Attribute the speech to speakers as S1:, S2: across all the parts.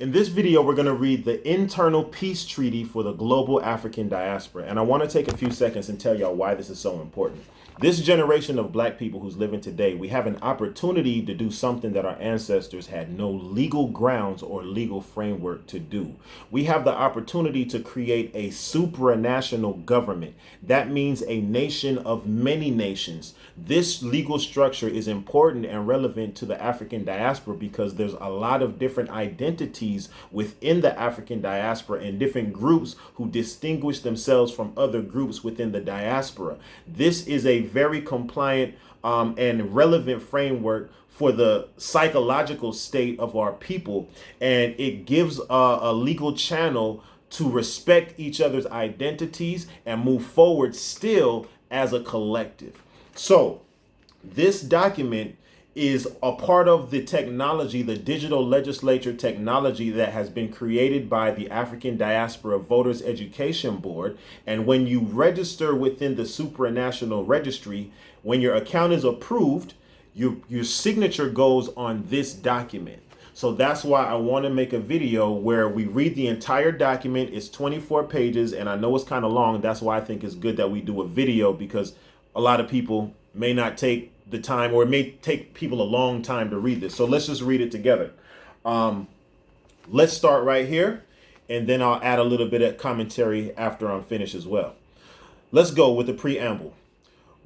S1: In this video, we're going to read the Internal Peace Treaty for the Global African Diaspora. And I want to take a few seconds and tell y'all why this is so important. This generation of black people who's living today, we have an opportunity to do something that our ancestors had no legal grounds or legal framework to do. We have the opportunity to create a supranational government. That means a nation of many nations. This legal structure is important and relevant to the African diaspora because there's a lot of different identities within the African diaspora and different groups who distinguish themselves from other groups within the diaspora. This is a very compliant and relevant framework for the psychological state of our people, and it gives a legal channel to respect each other's identities and move forward still as a collective. So this document is a part of the technology, the digital legislature technology that has been created by the African Diaspora Voters Education Board. And when you register within the supranational registry, when your account is approved, your signature goes on this document. So that's why I want to make a video where we read the entire document. It's 24 pages, and I know it's kind of long. That's why I think it's good that we do a video, because a lot of people may not take the time, or it may take people a long time to read this. So let's just read it together. Let's start right here, and then I'll add a little bit of commentary after I'm finished as well. Let's go with the preamble.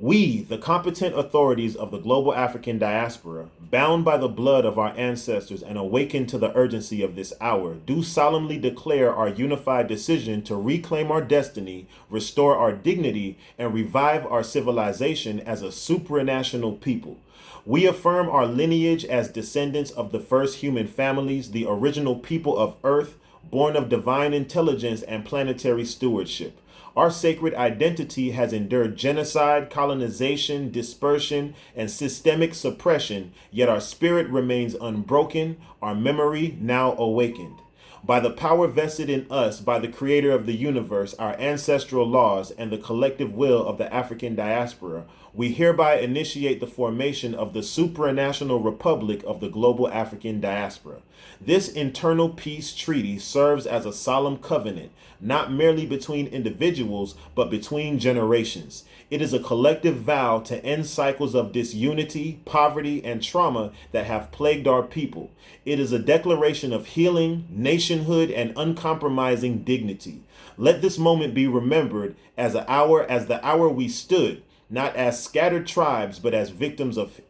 S1: We, the competent authorities of the global African diaspora, bound by the blood of our ancestors and awakened to the urgency of this hour, do solemnly declare our unified decision to reclaim our destiny, restore our dignity, and revive our civilization as a supranational people. We affirm our lineage as descendants of the first human families, the original people of Earth, born of divine intelligence and planetary stewardship. Our sacred identity has endured genocide, colonization, dispersion, and systemic suppression, yet our spirit remains unbroken, our memory now awakened. By the power vested in us by the creator of the universe, our ancestral laws, and the collective will of the African diaspora, we hereby initiate the formation of the supranational republic of the global African diaspora. This internal peace treaty serves as a solemn covenant, not merely between individuals, but between generations. It is a collective vow to end cycles of disunity, poverty, and trauma that have plagued our people. It is a declaration of healing, nationhood, and uncompromising dignity. Let this moment be remembered as the hour we stood, not as scattered tribes, but as victims of,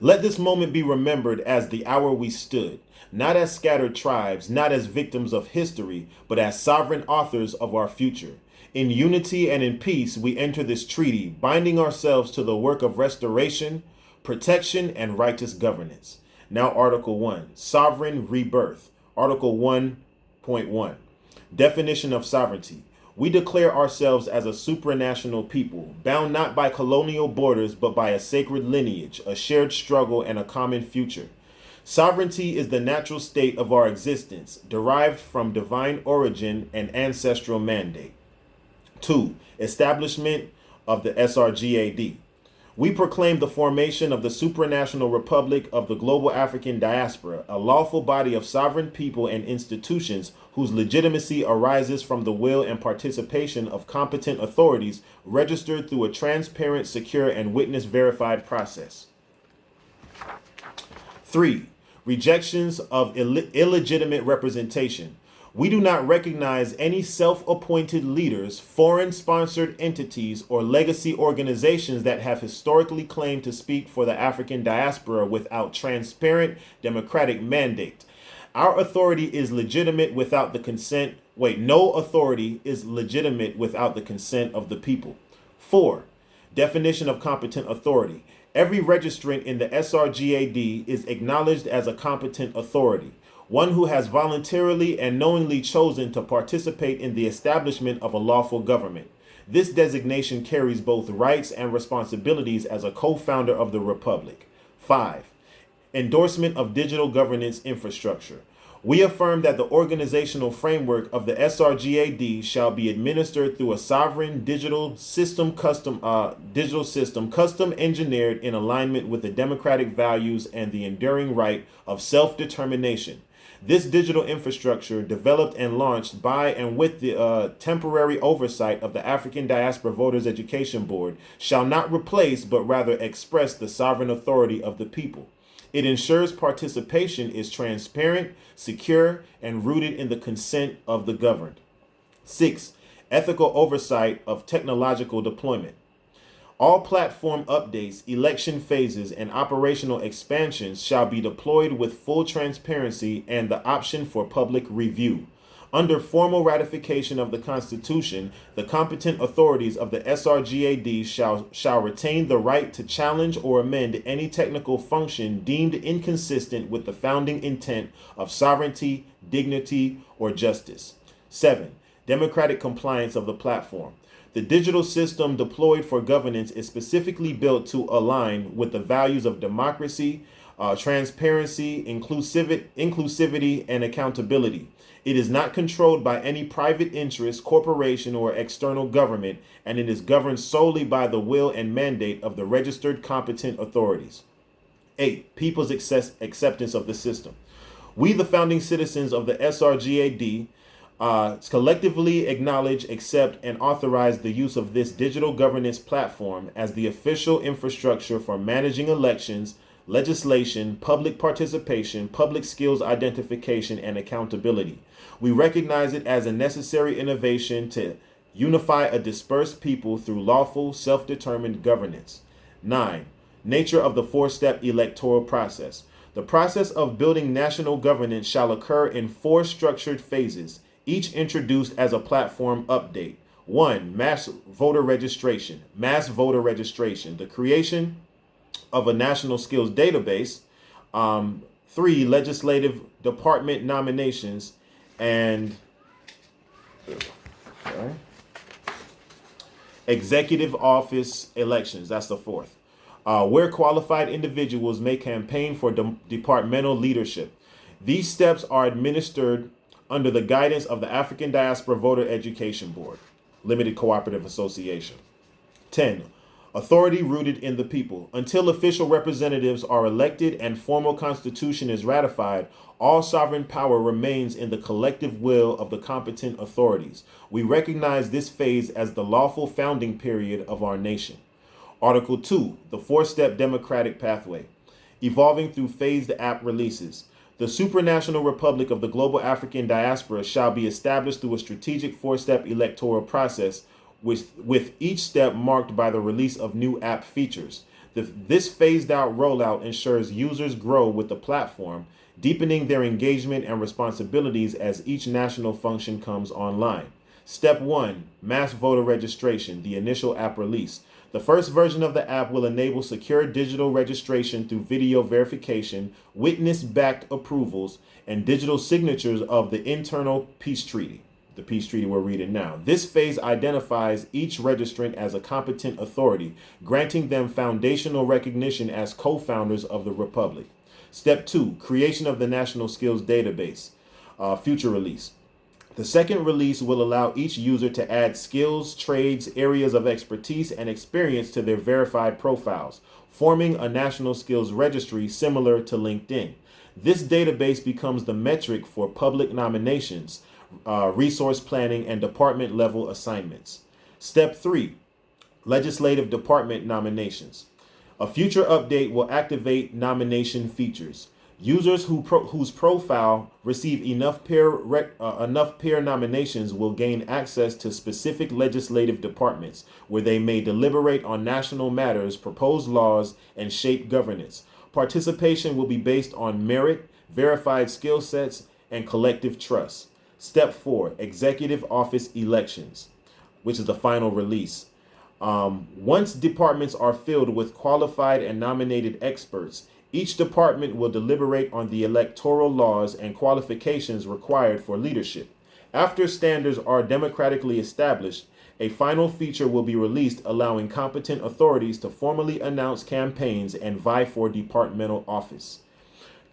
S1: Let this moment be remembered as the hour we stood, not as scattered tribes, not as victims of history, but as sovereign authors of our future. In unity and in peace, we enter this treaty, binding ourselves to the work of restoration, protection, and righteous governance. Now, Article 1, Sovereign Rebirth. Article 1.1, Definition of Sovereignty. We declare ourselves as a supranational people, bound not by colonial borders, but by a sacred lineage, a shared struggle, and a common future. Sovereignty is the natural state of our existence, derived from divine origin and ancestral mandate. 2. Establishment of the SRGAD. We proclaim the formation of the supranational republic of the global African diaspora, a lawful body of sovereign people and institutions whose legitimacy arises from the will and participation of competent authorities registered through a transparent, secure, and witness-verified process. 3. Rejections of illegitimate representation. We do not recognize any self-appointed leaders, foreign-sponsored entities, or legacy organizations that have historically claimed to speak for the African diaspora without transparent democratic mandate. Our authority is legitimate without the consent. No authority is legitimate without the consent of the people. 4. Definition of competent authority. Every registrant in the SRGAD is acknowledged as a competent authority, one who has voluntarily and knowingly chosen to participate in the establishment of a lawful government. This designation carries both rights and responsibilities as a co-founder of the Republic. 5. Endorsement of digital governance infrastructure. We affirm that the organizational framework of the SRGAD shall be administered through a sovereign digital system custom engineered in alignment with the democratic values and the enduring right of self-determination. This digital infrastructure, developed and launched by and with the temporary oversight of the African Diaspora Voters Education Board, shall not replace but rather express the sovereign authority of the people. It ensures participation is transparent, secure, and rooted in the consent of the governed. 6. Ethical oversight of technological deployment. All platform updates, election phases, and operational expansions shall be deployed with full transparency and the option for public review. Under formal ratification of the Constitution, the competent authorities of the SRGAD shall retain the right to challenge or amend any technical function deemed inconsistent with the founding intent of sovereignty, dignity, or justice. 7. Democratic compliance of the platform. The digital system deployed for governance is specifically built to align with the values of democracy, transparency, inclusivity, and accountability. It is not controlled by any private interest, corporation, or external government, and it is governed solely by the will and mandate of the registered competent authorities. 8. People's acceptance of the system. We, the founding citizens of the SRGAD, collectively acknowledge, accept, and authorize the use of this digital governance platform as the official infrastructure for managing elections, legislation, public participation, public skills identification, and accountability. We recognize it as a necessary innovation to unify a dispersed people through lawful, self-determined governance. 9. Nature of the four-step electoral process. The process of building national governance shall occur in 4 structured phases, each introduced as a platform update. 1. Mass voter registration. The creation of a national skills database. 3. Legislative department nominations. And executive office elections. That's the 4th. Where qualified individuals may campaign for departmental leadership. These steps are administered under the guidance of the African Diaspora Voter Education Board, Limited Cooperative Association. 10. Authority rooted in the people. Until official representatives are elected and formal constitution is ratified, all sovereign power remains in the collective will of the competent authorities. We recognize this phase as the lawful founding period of our nation. Article 2, the 4-step democratic pathway. Evolving through phased app releases. The supranational republic of the global African diaspora shall be established through a strategic 4-step electoral process with each step marked by the release of new app features. This phased out rollout ensures users grow with the platform, deepening their engagement and responsibilities as each national function comes online. Step 1, mass voter registration, the initial app release. The first version of the app will enable secure digital registration through video verification, witness-backed approvals, and digital signatures of the internal peace treaty, the peace treaty we're reading now. This phase identifies each registrant as a competent authority, granting them foundational recognition as co-founders of the Republic. Step 2, creation of the National Skills Database, future release. The second release will allow each user to add skills, trades, areas of expertise, and experience to their verified profiles, forming a national skills registry similar to LinkedIn. This database becomes the metric for public nominations, resource planning, and department level assignments. Step 3, legislative department nominations. A future update will activate nomination features. Users whose profile receive enough peer nominations will gain access to specific legislative departments where they may deliberate on national matters, propose laws, and shape governance. Participation will be based on merit, verified skill sets, and collective trust. Step 4, executive office elections, which is the final release. Once departments are filled with qualified and nominated experts, each department will deliberate on the electoral laws and qualifications required for leadership. After standards are democratically established, a final feature will be released allowing competent authorities to formally announce campaigns and vie for departmental office.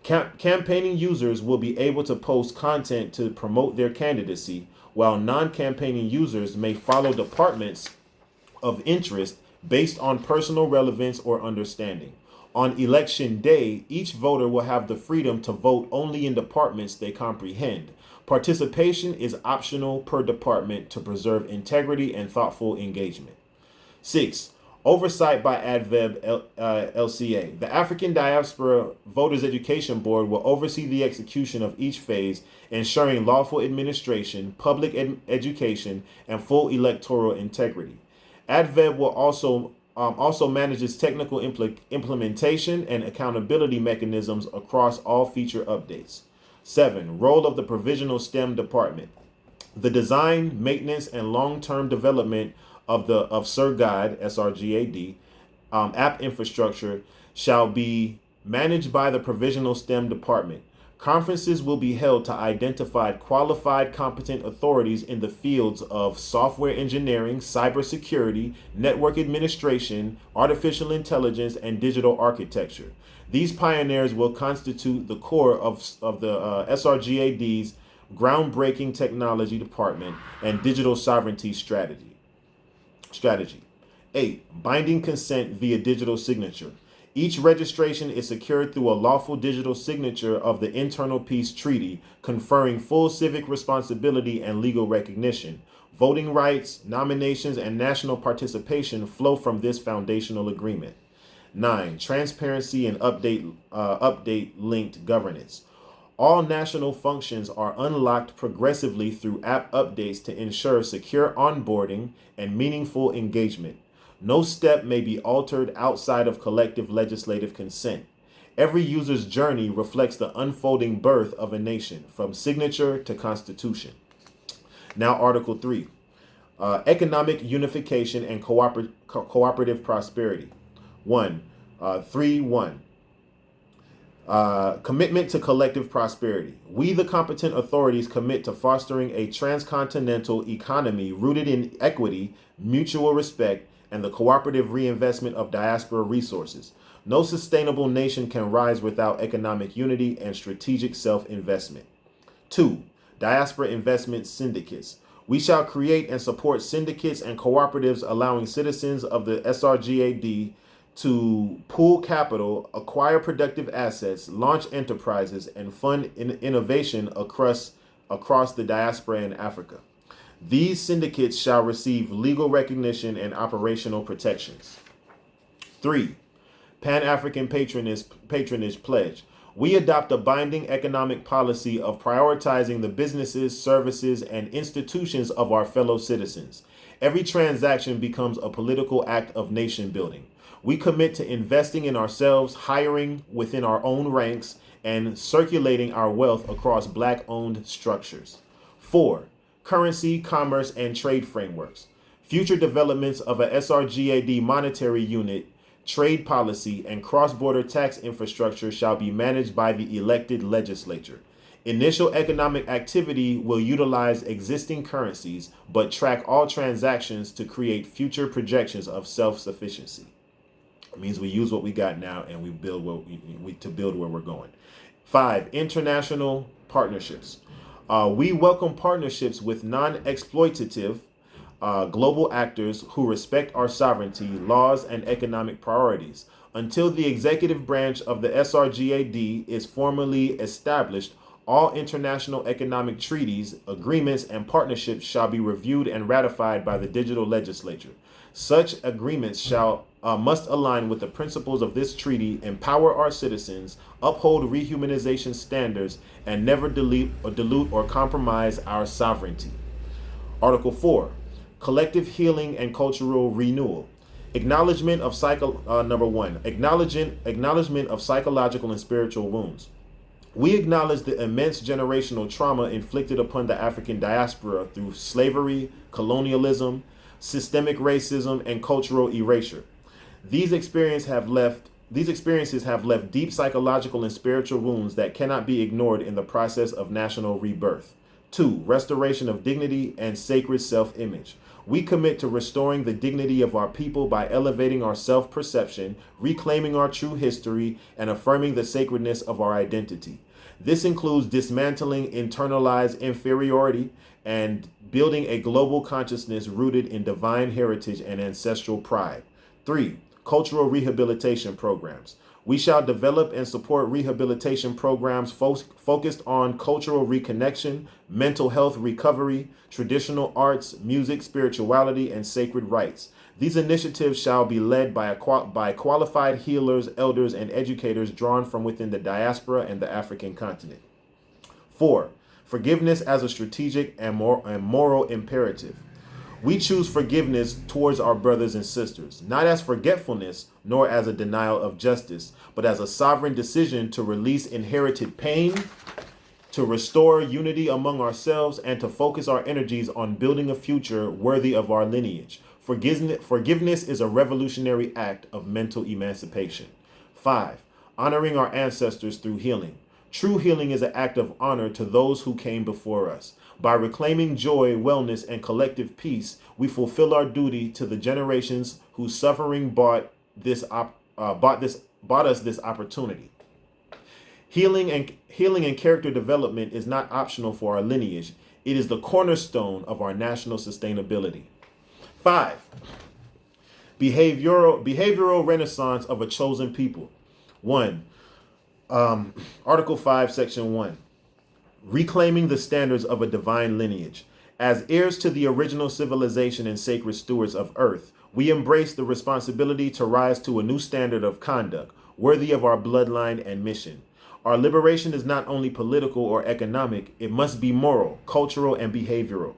S1: Campaigning users will be able to post content to promote their candidacy, while non-campaigning users may follow departments of interest based on personal relevance or understanding. On election day, each voter will have the freedom to vote only in departments they comprehend. Participation is optional per department to preserve integrity and thoughtful engagement. 6. Oversight by ADVEB LCA. The African Diaspora Voters Education Board will oversee the execution of each phase, ensuring lawful administration, public education, and full electoral integrity. ADVEB will also manages technical implementation and accountability mechanisms across all feature updates. 7. Role of the Provisional STEM Department. The design, maintenance, and long-term development of SRGAD, SRGAD, app infrastructure shall be managed by the Provisional STEM Department. Conferences will be held to identify qualified, competent authorities in the fields of software engineering, cybersecurity, network administration, artificial intelligence, and digital architecture. These pioneers will constitute the core of the SRGAD's groundbreaking technology department and digital sovereignty strategy. 8. Binding consent via digital signature. Each registration is secured through a lawful digital signature of the Internal Peace Treaty, conferring full civic responsibility and legal recognition. Voting rights, nominations, and national participation flow from this foundational agreement. 9. Transparency and update linked governance. All national functions are unlocked progressively through app updates to ensure secure onboarding and meaningful engagement. No step may be altered outside of collective legislative consent. Every user's journey reflects the unfolding birth of a nation, from signature to constitution. Now, Article 3. Economic unification and cooperative prosperity. 3.1. Commitment to collective prosperity. We, the competent authorities, commit to fostering a transcontinental economy rooted in equity, mutual respect, and the cooperative reinvestment of diaspora resources. No sustainable nation can rise without economic unity and strategic self-investment. 2. Diaspora investment syndicates. We shall create and support syndicates and cooperatives allowing citizens of the SRGAD to pool capital, acquire productive assets, launch enterprises, and fund innovation across the diaspora in Africa. These syndicates shall receive legal recognition and operational protections. 3. Pan-African Patronage Pledge. We adopt a binding economic policy of prioritizing the businesses, services, and institutions of our fellow citizens. Every transaction becomes a political act of nation building. We commit to investing in ourselves, hiring within our own ranks, and circulating our wealth across Black-owned structures. 4. Currency, commerce, and trade frameworks. Future developments of a SRGAD monetary unit, trade policy, and cross-border tax infrastructure shall be managed by the elected legislature. Initial economic activity will utilize existing currencies, but track all transactions to create future projections of self-sufficiency. It means we use what we got now and we build to build where we're going. 5. International partnerships. We welcome partnerships with non-exploitative global actors who respect our sovereignty, laws, and economic priorities. Until the executive branch of the SRGAD is formally established, all international economic treaties, agreements, and partnerships shall be reviewed and ratified by the digital legislature. Such agreements must align with the principles of this treaty, empower our citizens, uphold rehumanization standards, and never dilute or compromise our sovereignty. Article 4. Collective healing and cultural renewal. Acknowledgement of acknowledgement of psychological and spiritual wounds. We acknowledge the immense generational trauma inflicted upon the African diaspora through slavery, colonialism, systemic racism, and cultural erasure. These experiences have left deep psychological and spiritual wounds that cannot be ignored in the process of national rebirth. 2. Restoration of dignity and sacred self-image. We commit to restoring the dignity of our people by elevating our self-perception, reclaiming our true history, and affirming the sacredness of our identity. This includes dismantling internalized inferiority and building a global consciousness rooted in divine heritage and ancestral pride. 3. Cultural rehabilitation programs. We shall develop and support rehabilitation programs focused on cultural reconnection, mental health recovery, traditional arts, music, spirituality, and sacred rites. These initiatives shall be led by qualified healers, elders, and educators drawn from within the diaspora and the African continent. 4. Forgiveness as a strategic and moral imperative. We choose forgiveness towards our brothers and sisters, not as forgetfulness, nor as a denial of justice, but as a sovereign decision to release inherited pain, to restore unity among ourselves, and to focus our energies on building a future worthy of our lineage. Forgiveness is a revolutionary act of mental emancipation. 5. Honoring our ancestors through healing. True healing is an act of honor to those who came before us. By reclaiming joy, wellness, and collective peace, we fulfill our duty to the generations whose suffering bought us this opportunity. Healing and character development is not optional for our lineage. It is the cornerstone of our national sustainability. 5. Behavioral renaissance of a chosen people. 1. Article 5, Section 1. Reclaiming the standards of a divine lineage. As heirs to the original civilization and sacred stewards of earth, we embrace the responsibility to rise to a new standard of conduct, worthy of our bloodline and mission. Our liberation is not only political or economic, it must be moral, cultural, and behavioral.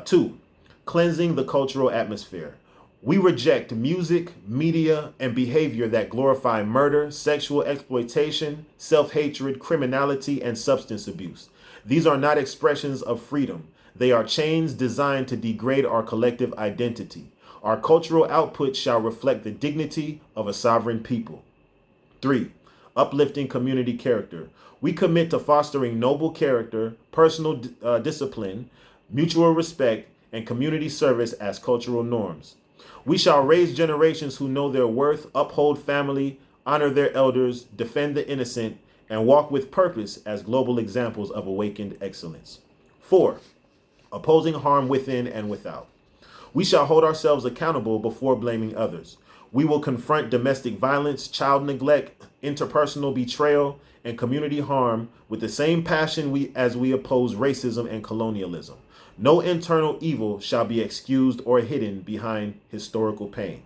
S1: 2. Cleansing the cultural atmosphere. We reject music, media, and behavior that glorify murder, sexual exploitation, self-hatred, criminality, and substance abuse. These are not expressions of freedom. They are chains designed to degrade our collective identity. Our cultural output shall reflect the dignity of a sovereign people. 3. Uplifting community character. We commit to fostering noble character, personal discipline, mutual respect, and community service as cultural norms. We shall raise generations who know their worth, uphold family, honor their elders, defend the innocent, and walk with purpose as global examples of awakened excellence. 4. Opposing harm within and without. We shall hold ourselves accountable before blaming others. We will confront domestic violence, child neglect, interpersonal betrayal, and community harm with the same passion as we oppose racism and colonialism. No internal evil shall be excused or hidden behind historical pain.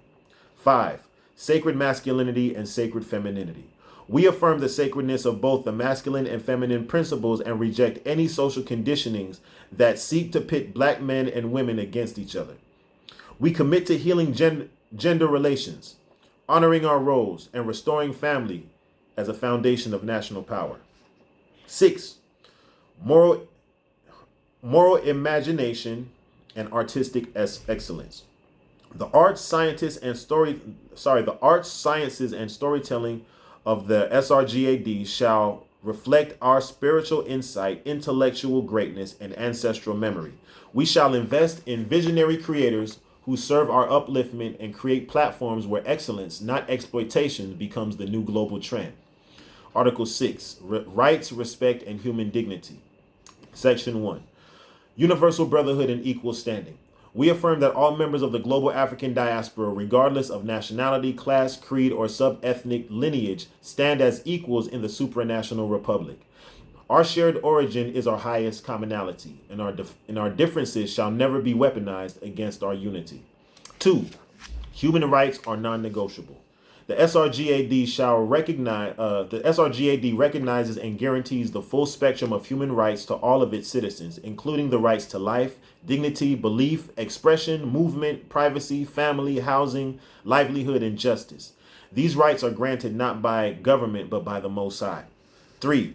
S1: 5. Sacred masculinity and sacred femininity. We affirm the sacredness of both the masculine and feminine principles and reject any social conditionings that seek to pit Black men and women against each other. We commit to healing gender relations, honoring our roles, and restoring family as a foundation of national power. 6. Moral imagination and artistic excellence. The arts, sciences, and storytelling of the SRGAD shall reflect our spiritual insight, intellectual greatness, and ancestral memory. We shall invest in visionary creators who serve our upliftment and create platforms where excellence, not exploitation, becomes the new global trend. Article 6, Rights, Respect, and Human Dignity. Section 1. Universal brotherhood and equal standing. We affirm that all members of the global African diaspora, regardless of nationality, class, creed, or sub-ethnic lineage, stand as equals in the supranational republic. Our shared origin is our highest commonality, and our differences shall never be weaponized against our unity. 2. Human rights are non-negotiable. The SRGAD recognizes and guarantees the full spectrum of human rights to all of its citizens, including the rights to life, dignity, belief, expression, movement, privacy, family, housing, livelihood, and justice. These rights are granted not by government, but by the Most High. 3.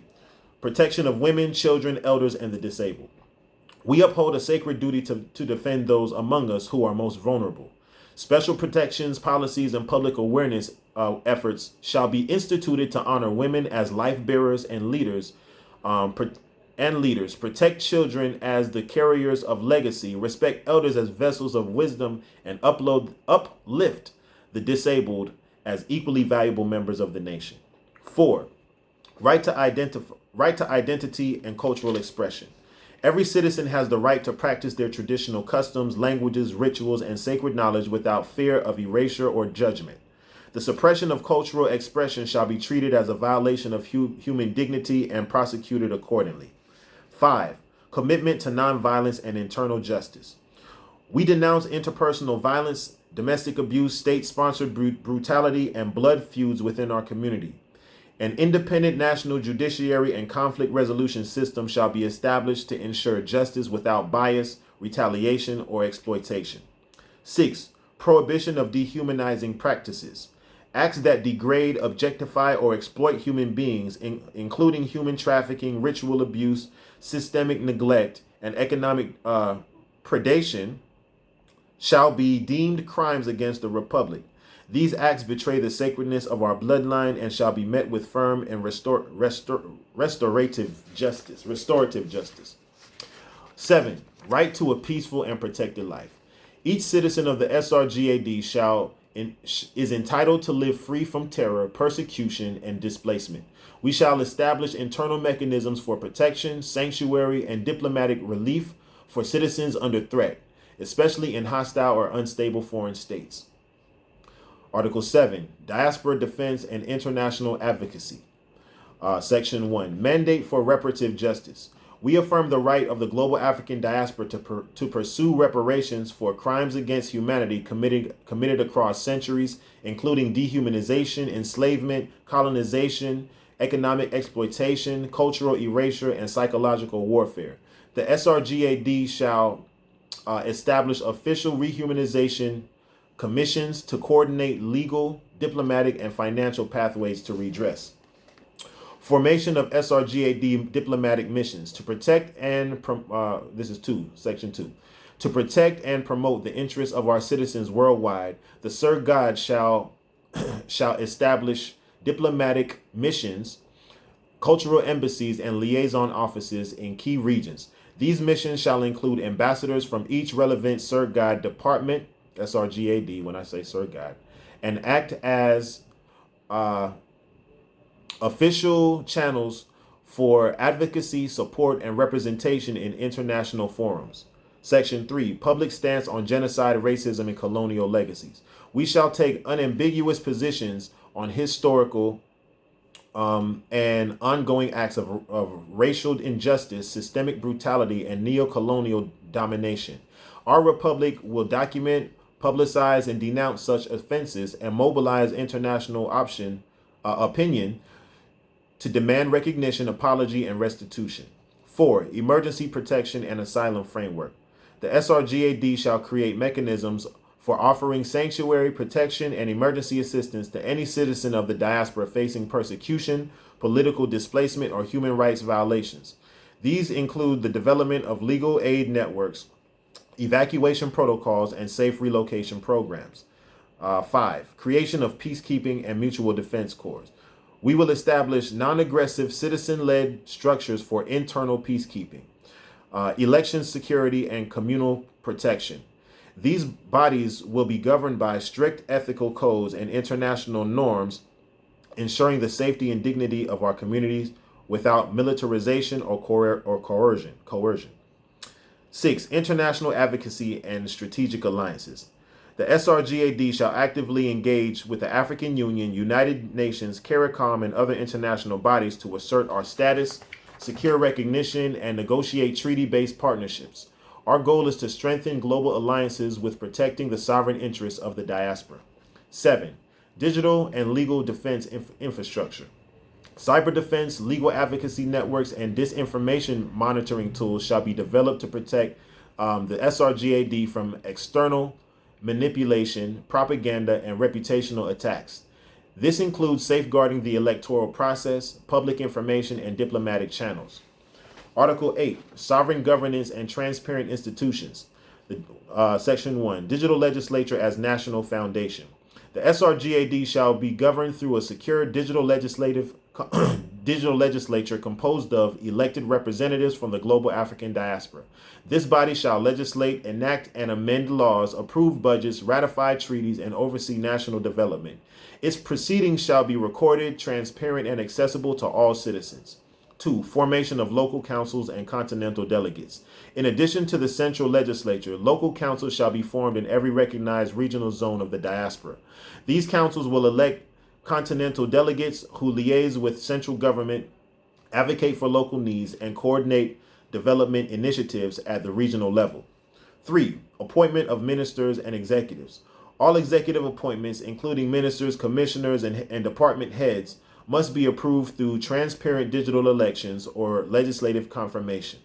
S1: Protection of women, children, elders, and the disabled. We uphold a sacred duty to defend those among us who are most vulnerable. Special protections, policies, and public awareness efforts shall be instituted to honor women as life bearers and leaders, and leaders. Protect children as the carriers of legacy. Respect elders as vessels of wisdom, and uplift the disabled as equally valuable members of the nation. 4. Right to identity and cultural expression. Every citizen has the right to practice their traditional customs, languages, rituals, and sacred knowledge without fear of erasure or judgment. The suppression of cultural expression shall be treated as a violation of human dignity and prosecuted accordingly. 5. Commitment to nonviolence and internal justice. We denounce interpersonal violence, domestic abuse, state-sponsored brutality, and blood feuds within our community. An independent national judiciary and conflict resolution system shall be established to ensure justice without bias, retaliation, or exploitation. 6. Prohibition of dehumanizing practices. Acts that degrade, objectify, or exploit human beings, including human trafficking, ritual abuse, systemic neglect, and economic predation, shall be deemed crimes against the Republic. These acts betray the sacredness of our bloodline and shall be met with firm and restorative justice. 7. Right to a peaceful and protected life. Each citizen of the SRGAD is entitled to live free from terror, persecution, and displacement. We shall establish internal mechanisms for protection, sanctuary, and diplomatic relief for citizens under threat, especially in hostile or unstable foreign states. Article 7, Diaspora Defense and International Advocacy. Section 1, Mandate for Reparative Justice. We affirm the right of the global African diaspora to pursue reparations for crimes against humanity committed across centuries, including dehumanization, enslavement, colonization, economic exploitation, cultural erasure, and psychological warfare. The SRGAD shall establish official rehumanization commissions to coordinate legal, diplomatic, and financial pathways to redress. Formation of SRGAD diplomatic missions to protect and Section 2. To protect and promote the interests of our citizens worldwide, the Sir God shall establish diplomatic missions, cultural embassies, and liaison offices in key regions. These missions shall include ambassadors from each relevant Sir God department, SRGAD, when I say Sir God, and act as official channels for advocacy, support, and representation in international forums. Section 3, Public Stance on Genocide, Racism, and Colonial Legacies. We shall take unambiguous positions on historical and ongoing acts of racial injustice, systemic brutality, and neo-colonial domination. Our republic will document, publicize, and denounce such offenses and mobilize international opinion to demand recognition, apology, and restitution. 4. Emergency protection and asylum framework. The SRGAD shall create mechanisms for offering sanctuary, protection, and emergency assistance to any citizen of the diaspora facing persecution, political displacement, or human rights violations. These include the development of legal aid networks, evacuation protocols, and safe relocation programs. 5. Creation of peacekeeping and mutual defense corps. We will establish non-aggressive citizen-led structures for internal peacekeeping, election security, and communal protection. These bodies will be governed by strict ethical codes and international norms, ensuring the safety and dignity of our communities without militarization or coercion. 6. International advocacy and strategic alliances. The SRGAD shall actively engage with the African Union, United Nations, CARICOM, and other international bodies to assert our status, secure recognition, and negotiate treaty-based partnerships. Our goal is to strengthen global alliances with protecting the sovereign interests of the diaspora. 7. Digital and legal defense infrastructure. Cyber defense, legal advocacy networks, and disinformation monitoring tools shall be developed to protect the SRGAD from external manipulation, propaganda, and reputational attacks. This includes safeguarding the electoral process, public information, and diplomatic channels. Article 8, Sovereign Governance and Transparent Institutions. Section 1, Digital Legislature as National Foundation. The SRGAD shall be governed through a secure digital legislative digital legislature composed of elected representatives from the global African diaspora. This body shall legislate, enact, and amend laws, approve budgets, ratify treaties, and oversee national development. Its proceedings shall be recorded, transparent, and accessible to all citizens. 2. Formation of local councils and continental delegates. In addition to the central legislature, local councils shall be formed in every recognized regional zone of the diaspora. These councils will elect continental delegates who liaise with central government, advocate for local needs, and coordinate development initiatives at the regional level. 3. Appointment of ministers and executives. All executive appointments, including ministers, commissioners, and department heads, must be approved through transparent digital elections or legislative confirmation.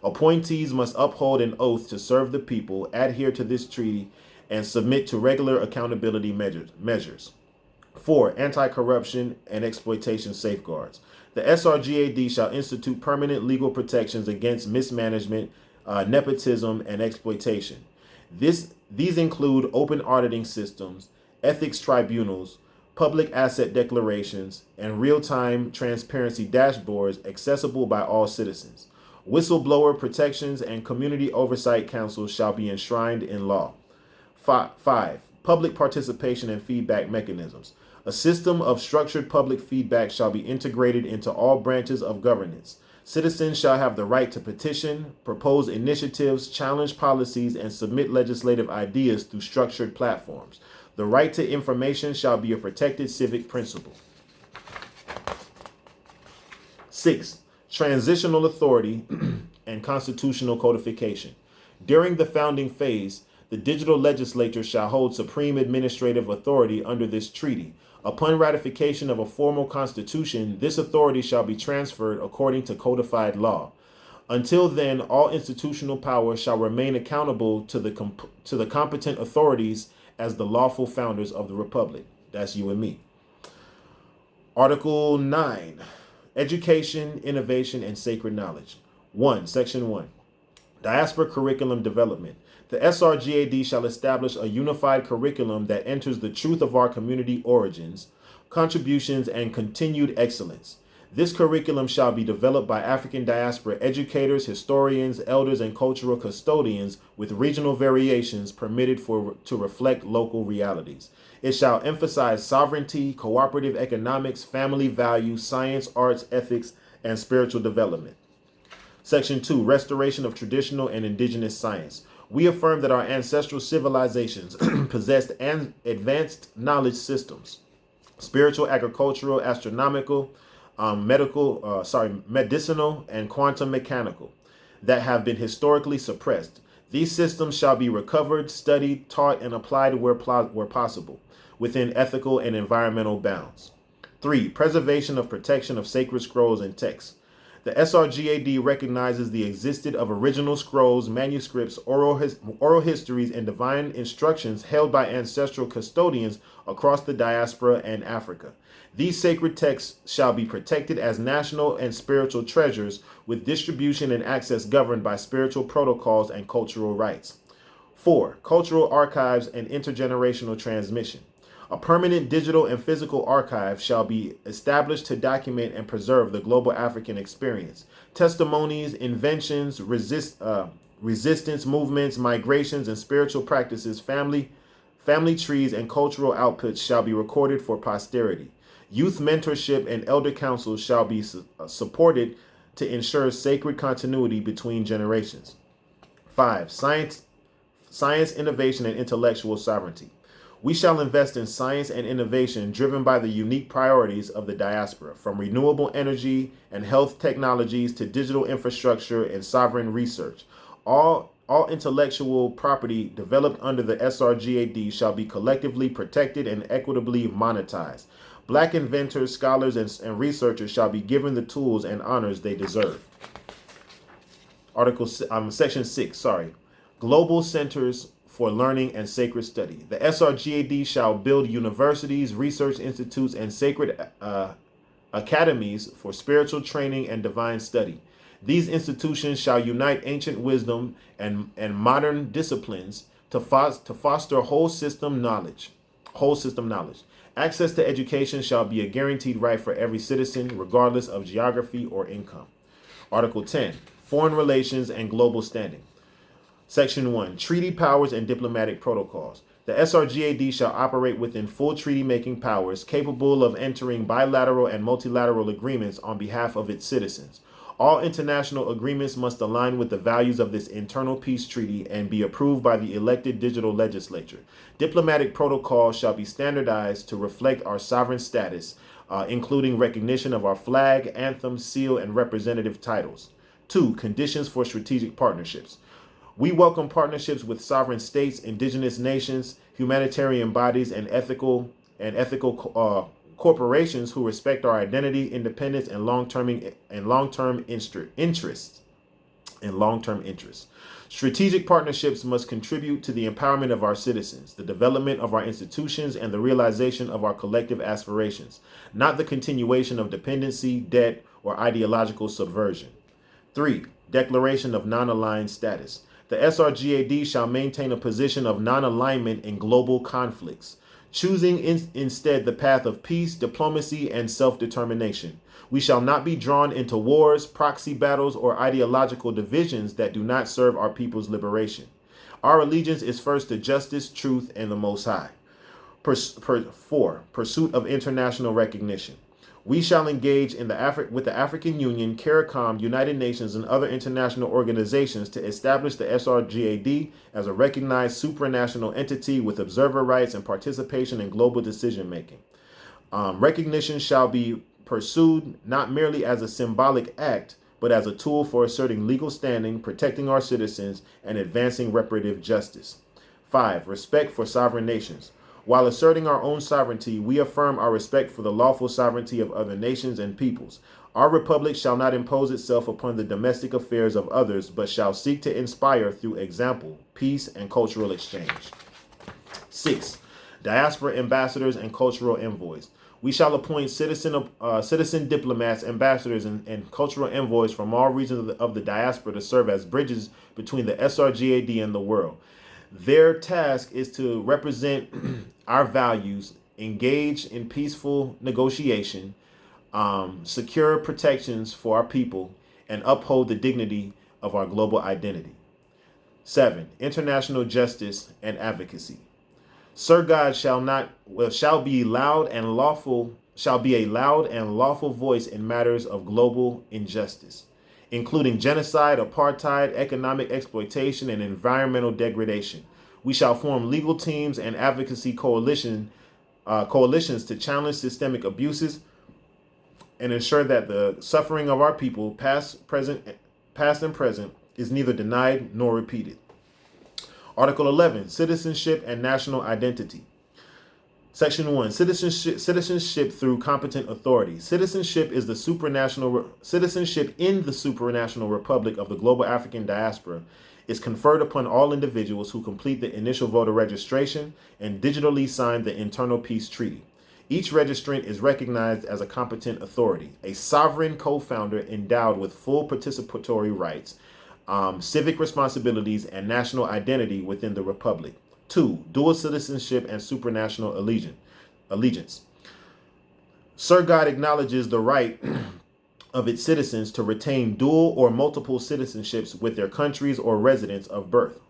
S1: Appointees must uphold an oath to serve the people, adhere to this treaty, and submit to regular accountability measures. 4. Anti-corruption and exploitation safeguards. The SRGAD shall institute permanent legal protections against mismanagement, nepotism, and exploitation. These include open auditing systems, ethics tribunals, public asset declarations, and real-time transparency dashboards accessible by all citizens. Whistleblower protections and community oversight councils shall be enshrined in law. 5. Public participation and feedback mechanisms. A system of structured public feedback shall be integrated into all branches of governance. Citizens shall have the right to petition, propose initiatives, challenge policies, and submit legislative ideas through structured platforms. The right to information shall be a protected civic principle. 6. Transitional authority and constitutional codification. During the founding phase, the digital legislature shall hold supreme administrative authority under this treaty. Upon ratification of a formal constitution, this authority shall be transferred according to codified law. Until then, all institutional power shall remain accountable to the competent authorities as the lawful founders of the republic. That's you and me. Article 9. Education, innovation, and sacred knowledge. 1. Section 1. Diaspora curriculum development. The SRGAD shall establish a unified curriculum that enters the truth of our community origins, contributions, and continued excellence. This curriculum shall be developed by African diaspora educators, historians, elders, and cultural custodians with regional variations permitted to reflect local realities. It shall emphasize sovereignty, cooperative economics, family values, science, arts, ethics, and spiritual development. Section 2. Restoration of traditional and indigenous science. We affirm that our ancestral civilizations possessed advanced knowledge systems, spiritual, agricultural, astronomical, medicinal, and quantum mechanical, that have been historically suppressed. These systems shall be recovered, studied, taught, and applied where possible, within ethical and environmental bounds. 3. Preservation of protection of sacred scrolls and texts. The SRGAD recognizes the existence of original scrolls, manuscripts, oral histories, and divine instructions held by ancestral custodians across the diaspora and Africa. These sacred texts shall be protected as national and spiritual treasures, with distribution and access governed by spiritual protocols and cultural rights. 4. Cultural archives and intergenerational transmission. A permanent digital and physical archive shall be established to document and preserve the global African experience. Testimonies, inventions, resistance movements, migrations, and spiritual practices, family trees, and cultural outputs shall be recorded for posterity. Youth mentorship and elder councils shall be supported to ensure sacred continuity between generations. 5. Science, innovation, and intellectual sovereignty. We shall invest in science and innovation driven by the unique priorities of the diaspora, from renewable energy and health technologies to digital infrastructure and sovereign research. All intellectual property developed under the SRGAD shall be collectively protected and equitably monetized. Black inventors, scholars, and researchers shall be given the tools and honors they deserve. Section 6, Global Centers for Learning and Sacred Study. The SRGAD shall build universities, research institutes, and sacred academies for spiritual training and divine study. These institutions shall unite ancient wisdom and modern disciplines to foster whole system knowledge. Access to education shall be a guaranteed right for every citizen, regardless of geography or income. Article 10, Foreign Relations and Global Standing. Section 1, Treaty Powers and Diplomatic Protocols. The SRGAD shall operate within full treaty-making powers, capable of entering bilateral and multilateral agreements on behalf of its citizens. All international agreements must align with the values of this internal peace treaty and be approved by the elected digital legislature. Diplomatic protocols shall be standardized to reflect our sovereign status, including recognition of our flag, anthem, seal, and representative titles. 2. Conditions for strategic partnerships. We welcome partnerships with sovereign states, indigenous nations, humanitarian bodies, and ethical corporations who respect our identity, independence, and long-term interests. Strategic partnerships must contribute to the empowerment of our citizens, the development of our institutions, and the realization of our collective aspirations, not the continuation of dependency, debt, or ideological subversion. 3. Declaration of non-aligned status. The SRGAD shall maintain a position of non-alignment in global conflicts, choosing instead the path of peace, diplomacy, and self-determination. We shall not be drawn into wars, proxy battles, or ideological divisions that do not serve our people's liberation. Our allegiance is first to justice, truth, and the Most High. 4. Pursuit of international recognition. We shall engage with the African Union, CARICOM, United Nations, and other international organizations to establish the SRGAD as a recognized supranational entity with observer rights and participation in global decision-making. Recognition shall be pursued not merely as a symbolic act, but as a tool for asserting legal standing, protecting our citizens, and advancing reparative justice. 5. Respect for sovereign nations. While asserting our own sovereignty, we affirm our respect for the lawful sovereignty of other nations and peoples. Our republic shall not impose itself upon the domestic affairs of others, but shall seek to inspire through example, peace, and cultural exchange. 6. Diaspora ambassadors and cultural envoys. We shall appoint citizen diplomats, ambassadors, and cultural envoys from all regions of the diaspora to serve as bridges between the SRGAD and the world. Their task is to represent our values, engage in peaceful negotiation, secure protections for our people, and uphold the dignity of our global identity. 7. International justice and advocacy. Sir God shall be a loud and lawful voice in matters of global injustice, including genocide, apartheid, economic exploitation, and environmental degradation. We shall form legal teams and advocacy coalitions to challenge systemic abuses and ensure that the suffering of our people, past and present, is neither denied nor repeated. Article 11, Citizenship and National Identity. Section 1, Citizenship through competent authority. Citizenship in the supranational republic of the global African diaspora is conferred upon all individuals who complete the initial voter registration and digitally sign the internal peace treaty. Each registrant is recognized as a competent authority, a sovereign co-founder endowed with full participatory rights, civic responsibilities, and national identity within the republic. 2. Dual citizenship and supranational allegiance. Sir God acknowledges the right of its citizens to retain dual or multiple citizenships with their countries or residence of birth.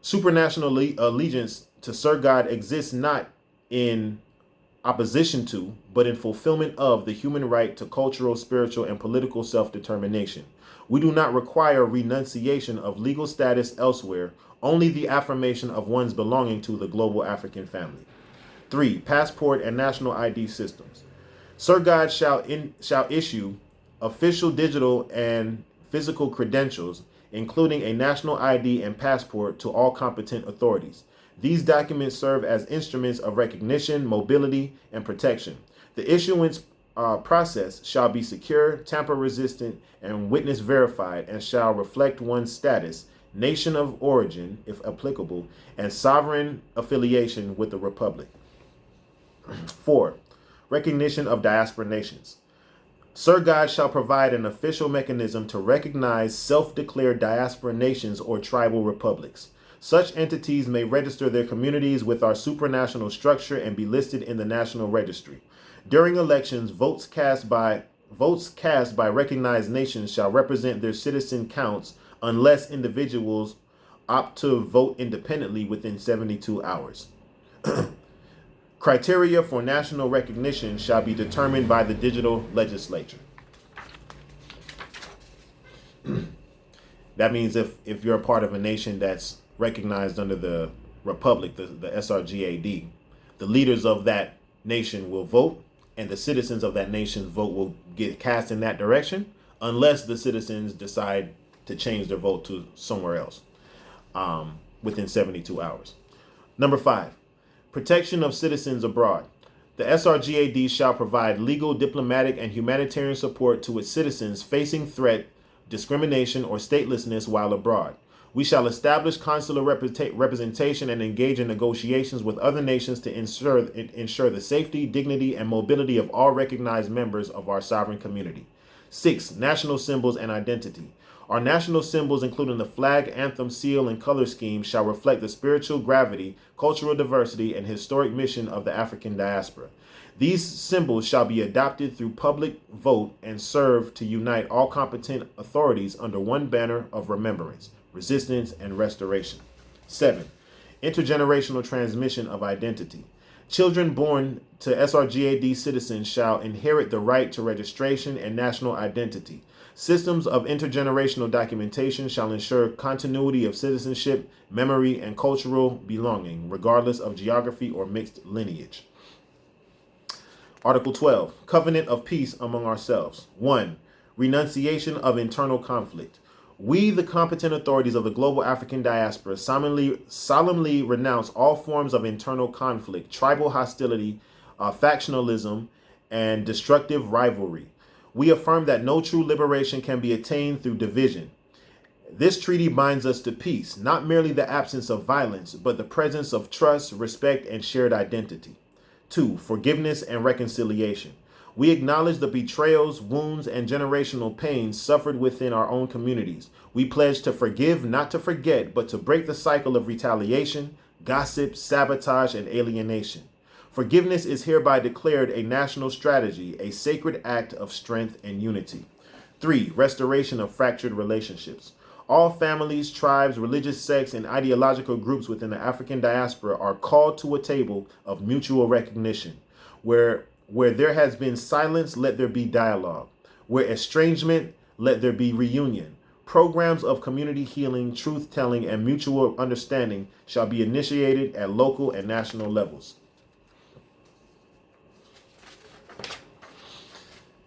S1: Supranational allegiance to Sir God exists not in opposition to, but in fulfillment of the human right to cultural, spiritual, and political self-determination. We do not require renunciation of legal status elsewhere, only the affirmation of one's belonging to the global African family. 3. Passport and national ID systems. Sir God shall issue official digital and physical credentials, including a national ID and passport, to all competent authorities. These documents serve as instruments of recognition, mobility, and protection. The issuance process shall be secure, tamper-resistant, and witness verified, and shall reflect one's status, nation of origin, if applicable, and sovereign affiliation with the Republic. 4. Recognition of diaspora nations. Sir God shall provide an official mechanism to recognize self-declared diaspora nations or tribal republics. Such entities may register their communities with our supranational structure and be listed in the National Registry. During elections, votes cast by recognized nations shall represent their citizen counts unless individuals opt to vote independently within 72 hours. Criteria for national recognition shall be determined by the digital legislature. That means if you're a part of a nation that's recognized under the Republic, the SRGAD, the leaders of that nation will vote, and the citizens of that nation's vote will get cast in that direction, unless the citizens decide to change their vote to somewhere else within 72 hours. Number 5, protection of citizens abroad. The SRGAD shall provide legal, diplomatic, and humanitarian support to its citizens facing threat, discrimination, or statelessness while abroad. We shall establish consular representation and engage in negotiations with other nations to ensure the safety, dignity, and mobility of all recognized members of our sovereign community. 6, national symbols and identity. Our national symbols, including the flag, anthem, seal, and color scheme, shall reflect the spiritual gravity, cultural diversity, and historic mission of the African diaspora. These symbols shall be adopted through public vote and serve to unite all competent authorities under one banner of remembrance, resistance, and restoration. 7, intergenerational transmission of identity. Children born to SRGAD citizens shall inherit the right to registration and national identity. Systems of intergenerational documentation shall ensure continuity of citizenship, memory, and cultural belonging, regardless of geography or mixed lineage. Article 12, Covenant of Peace among ourselves. 1, renunciation of internal conflict. We, the competent authorities of the global African diaspora, solemnly renounce all forms of internal conflict, tribal hostility, factionalism, and destructive rivalry. We affirm that no true liberation can be attained through division. This treaty binds us to peace, not merely the absence of violence, but the presence of trust, respect, and shared identity. 2, forgiveness and reconciliation. We acknowledge the betrayals, wounds, and generational pains suffered within our own communities. We pledge to forgive, not to forget, but to break the cycle of retaliation, gossip, sabotage, and alienation. Forgiveness is hereby declared a national strategy, a sacred act of strength and unity. 3, restoration of fractured relationships. All families, tribes, religious sects, and ideological groups within the African diaspora are called to a table of mutual recognition. Where there has been silence, let there be dialogue. Where estrangement, let there be reunion. Programs of community healing, truth-telling, and mutual understanding shall be initiated at local and national levels.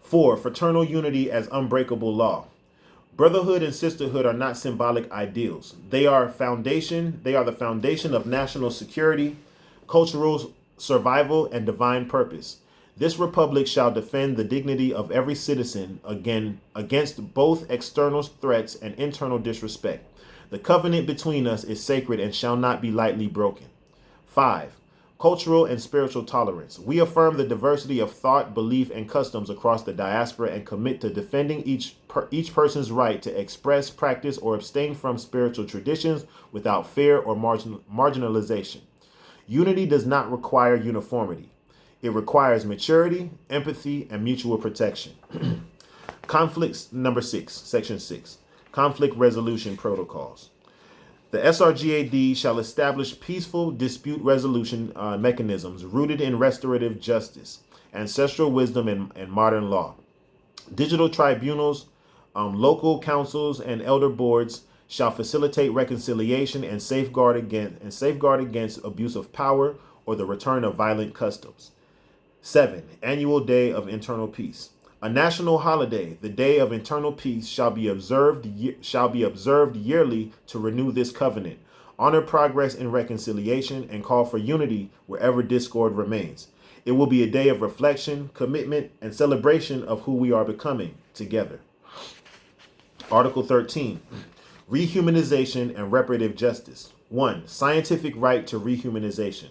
S1: 4, fraternal unity as unbreakable law. Brotherhood and sisterhood are not symbolic ideals. They are the foundation of national security, cultural survival, and divine purpose. This republic shall defend the dignity of every citizen against both external threats and internal disrespect. The covenant between us is sacred and shall not be lightly broken. 5, cultural and spiritual tolerance. We affirm the diversity of thought, belief, and customs across the diaspora and commit to defending each person's right to express, practice, or abstain from spiritual traditions without fear or marginalization. Unity does not require uniformity. It requires maturity, empathy, and mutual protection. Conflicts, number 6, section 6, conflict resolution protocols. The SRGAD shall establish peaceful dispute resolution mechanisms rooted in restorative justice, ancestral wisdom, and modern law. Digital tribunals, local councils, and elder boards shall facilitate reconciliation and safeguard against abuse of power or the return of violent customs. 7, annual day of internal peace. A national holiday, the Day of Internal Peace, shall be observed yearly to renew this covenant, honor progress in reconciliation, and call for unity wherever discord remains. It will be a day of reflection, commitment, and celebration of who we are becoming together. Article 13, rehumanization and reparative justice. 1, scientific right to rehumanization.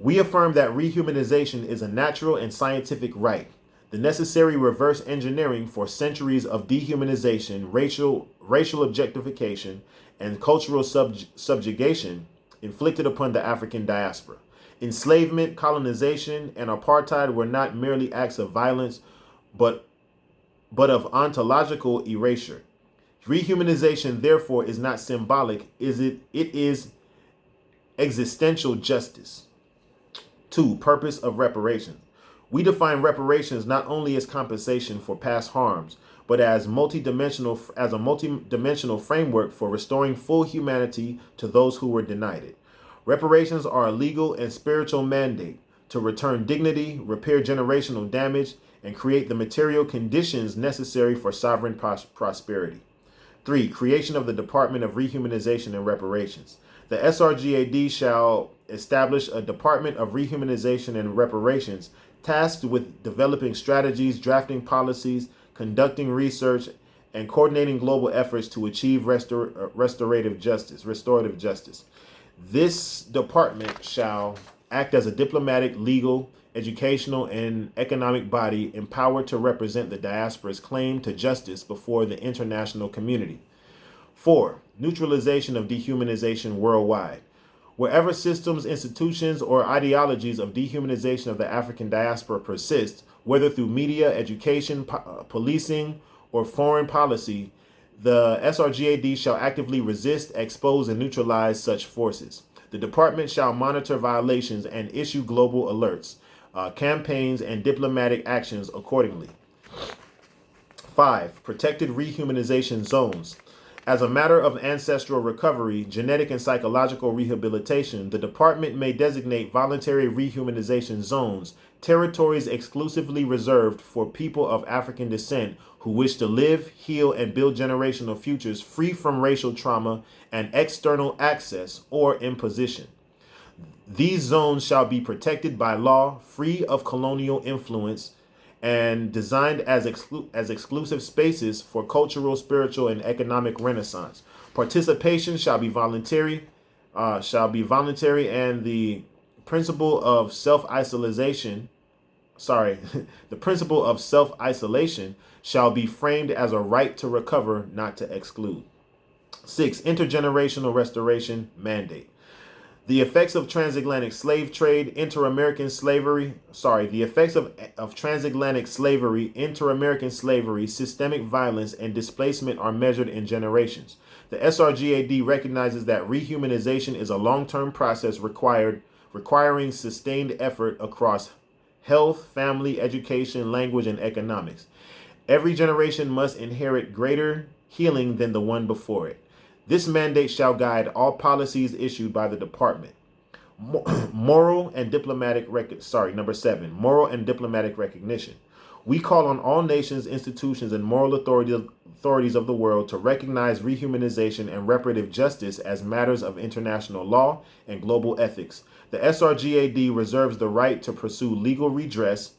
S1: We affirm that rehumanization is a natural and scientific right. The necessary reverse engineering for centuries of dehumanization, racial objectification, and cultural subjugation inflicted upon the African diaspora. Enslavement, colonization, and apartheid were not merely acts of violence, but of ontological erasure. Rehumanization, therefore, is not symbolic, it is existential justice. 2. Purpose of reparations. We define reparations not only as compensation for past harms, but as a multidimensional framework for restoring full humanity to those who were denied it. Reparations are a legal and spiritual mandate to return dignity, repair generational damage, and create the material conditions necessary for sovereign prosperity. 3. Creation of the Department of Rehumanization and Reparations. The SRGAD shall establish a Department of Rehumanization and Reparations tasked with developing strategies, drafting policies, conducting research, and coordinating global efforts to achieve restorative justice. This department shall act as a diplomatic, legal, educational, and economic body empowered to represent the diaspora's claim to justice before the international community. 4. Neutralization of dehumanization worldwide. Wherever systems, institutions, or ideologies of dehumanization of the African diaspora persist, whether through media, education, policing, or foreign policy, the SRGAD shall actively resist, expose, and neutralize such forces. The department shall monitor violations and issue global alerts, campaigns, and diplomatic actions accordingly. 5. Protected rehumanization zones. As a matter of ancestral recovery, genetic and psychological rehabilitation, the department may designate voluntary rehumanization zones, territories exclusively reserved for people of African descent who wish to live, heal, and build generational futures free from racial trauma and external access or imposition. These zones shall be protected by law, free of colonial influence, and designed as exclusive spaces for cultural, spiritual, and economic renaissance. Participation shall be voluntary, and the principle of self-isolation, the principle of self-isolation shall be framed as a right to recover, not to exclude. 6. Intergenerational restoration mandate. The effects of transatlantic slave trade, inter-American slavery, systemic violence, and displacement are measured in generations. The SRGAD recognizes that rehumanization is a long-term process requiring sustained effort across health, family, education, language, and economics. Every generation must inherit greater healing than the one before it. This mandate shall guide all policies issued by the department. Moral and diplomatic recognition. We call on all nations, institutions, and moral authorities of the world to recognize rehumanization and reparative justice as matters of international law and global ethics. The SRGAD reserves the right to pursue legal redress,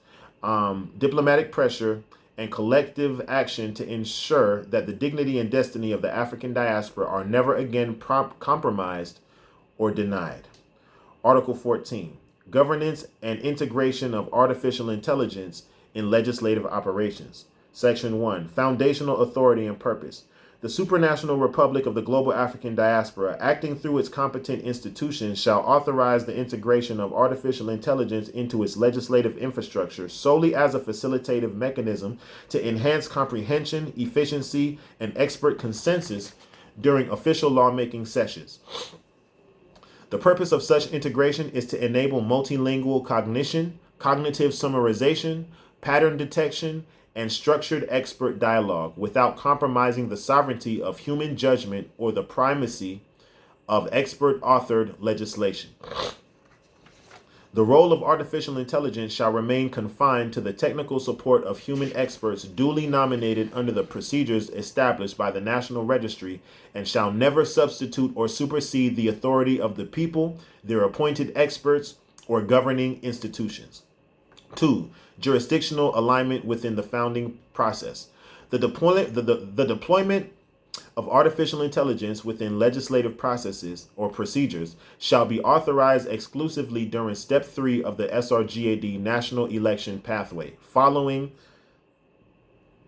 S1: diplomatic pressure, and collective action to ensure that the dignity and destiny of the African diaspora are never again compromised or denied. Article 14. Governance and integration of artificial intelligence in legislative operations. Section 1. Foundational authority and purpose. The supranational republic of the global African diaspora, acting through its competent institutions, shall authorize the integration of artificial intelligence into its legislative infrastructure solely as a facilitative mechanism to enhance comprehension, efficiency, and expert consensus during official lawmaking sessions. The purpose of such integration is to enable multilingual cognition, cognitive summarization, pattern detection, and structured expert dialogue without compromising the sovereignty of human judgment or the primacy of expert-authored legislation. The role of artificial intelligence shall remain confined to the technical support of human experts duly nominated under the procedures established by the National Registry and shall never substitute or supersede the authority of the people, their appointed experts, or governing institutions. 2. Jurisdictional alignment within the founding process. The deployment of artificial intelligence within legislative processes or procedures shall be authorized exclusively during Step 3 of the SRGAD National Election Pathway, following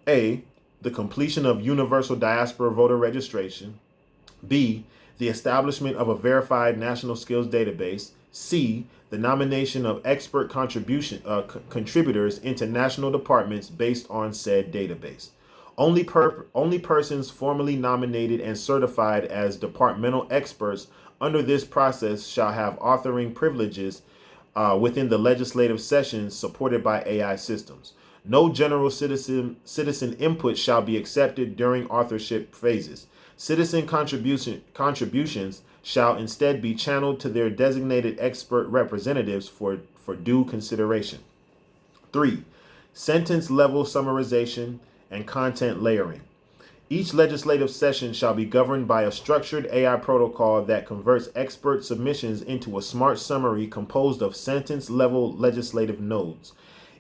S1: A. The completion of universal diaspora voter registration, B, the establishment of a verified national skills database. C, the nomination of expert contributors into national departments based on said database. Only persons formally nominated and certified as departmental experts under this process shall have authoring privileges within the legislative sessions supported by AI systems. No general citizen input shall be accepted during authorship phases. Citizen contributions shall instead be channeled to their designated expert representatives for due consideration. 3. Sentence level summarization and content layering. Each legislative session shall be governed by a structured AI protocol that converts expert submissions into a smart summary composed of sentence-level legislative nodes.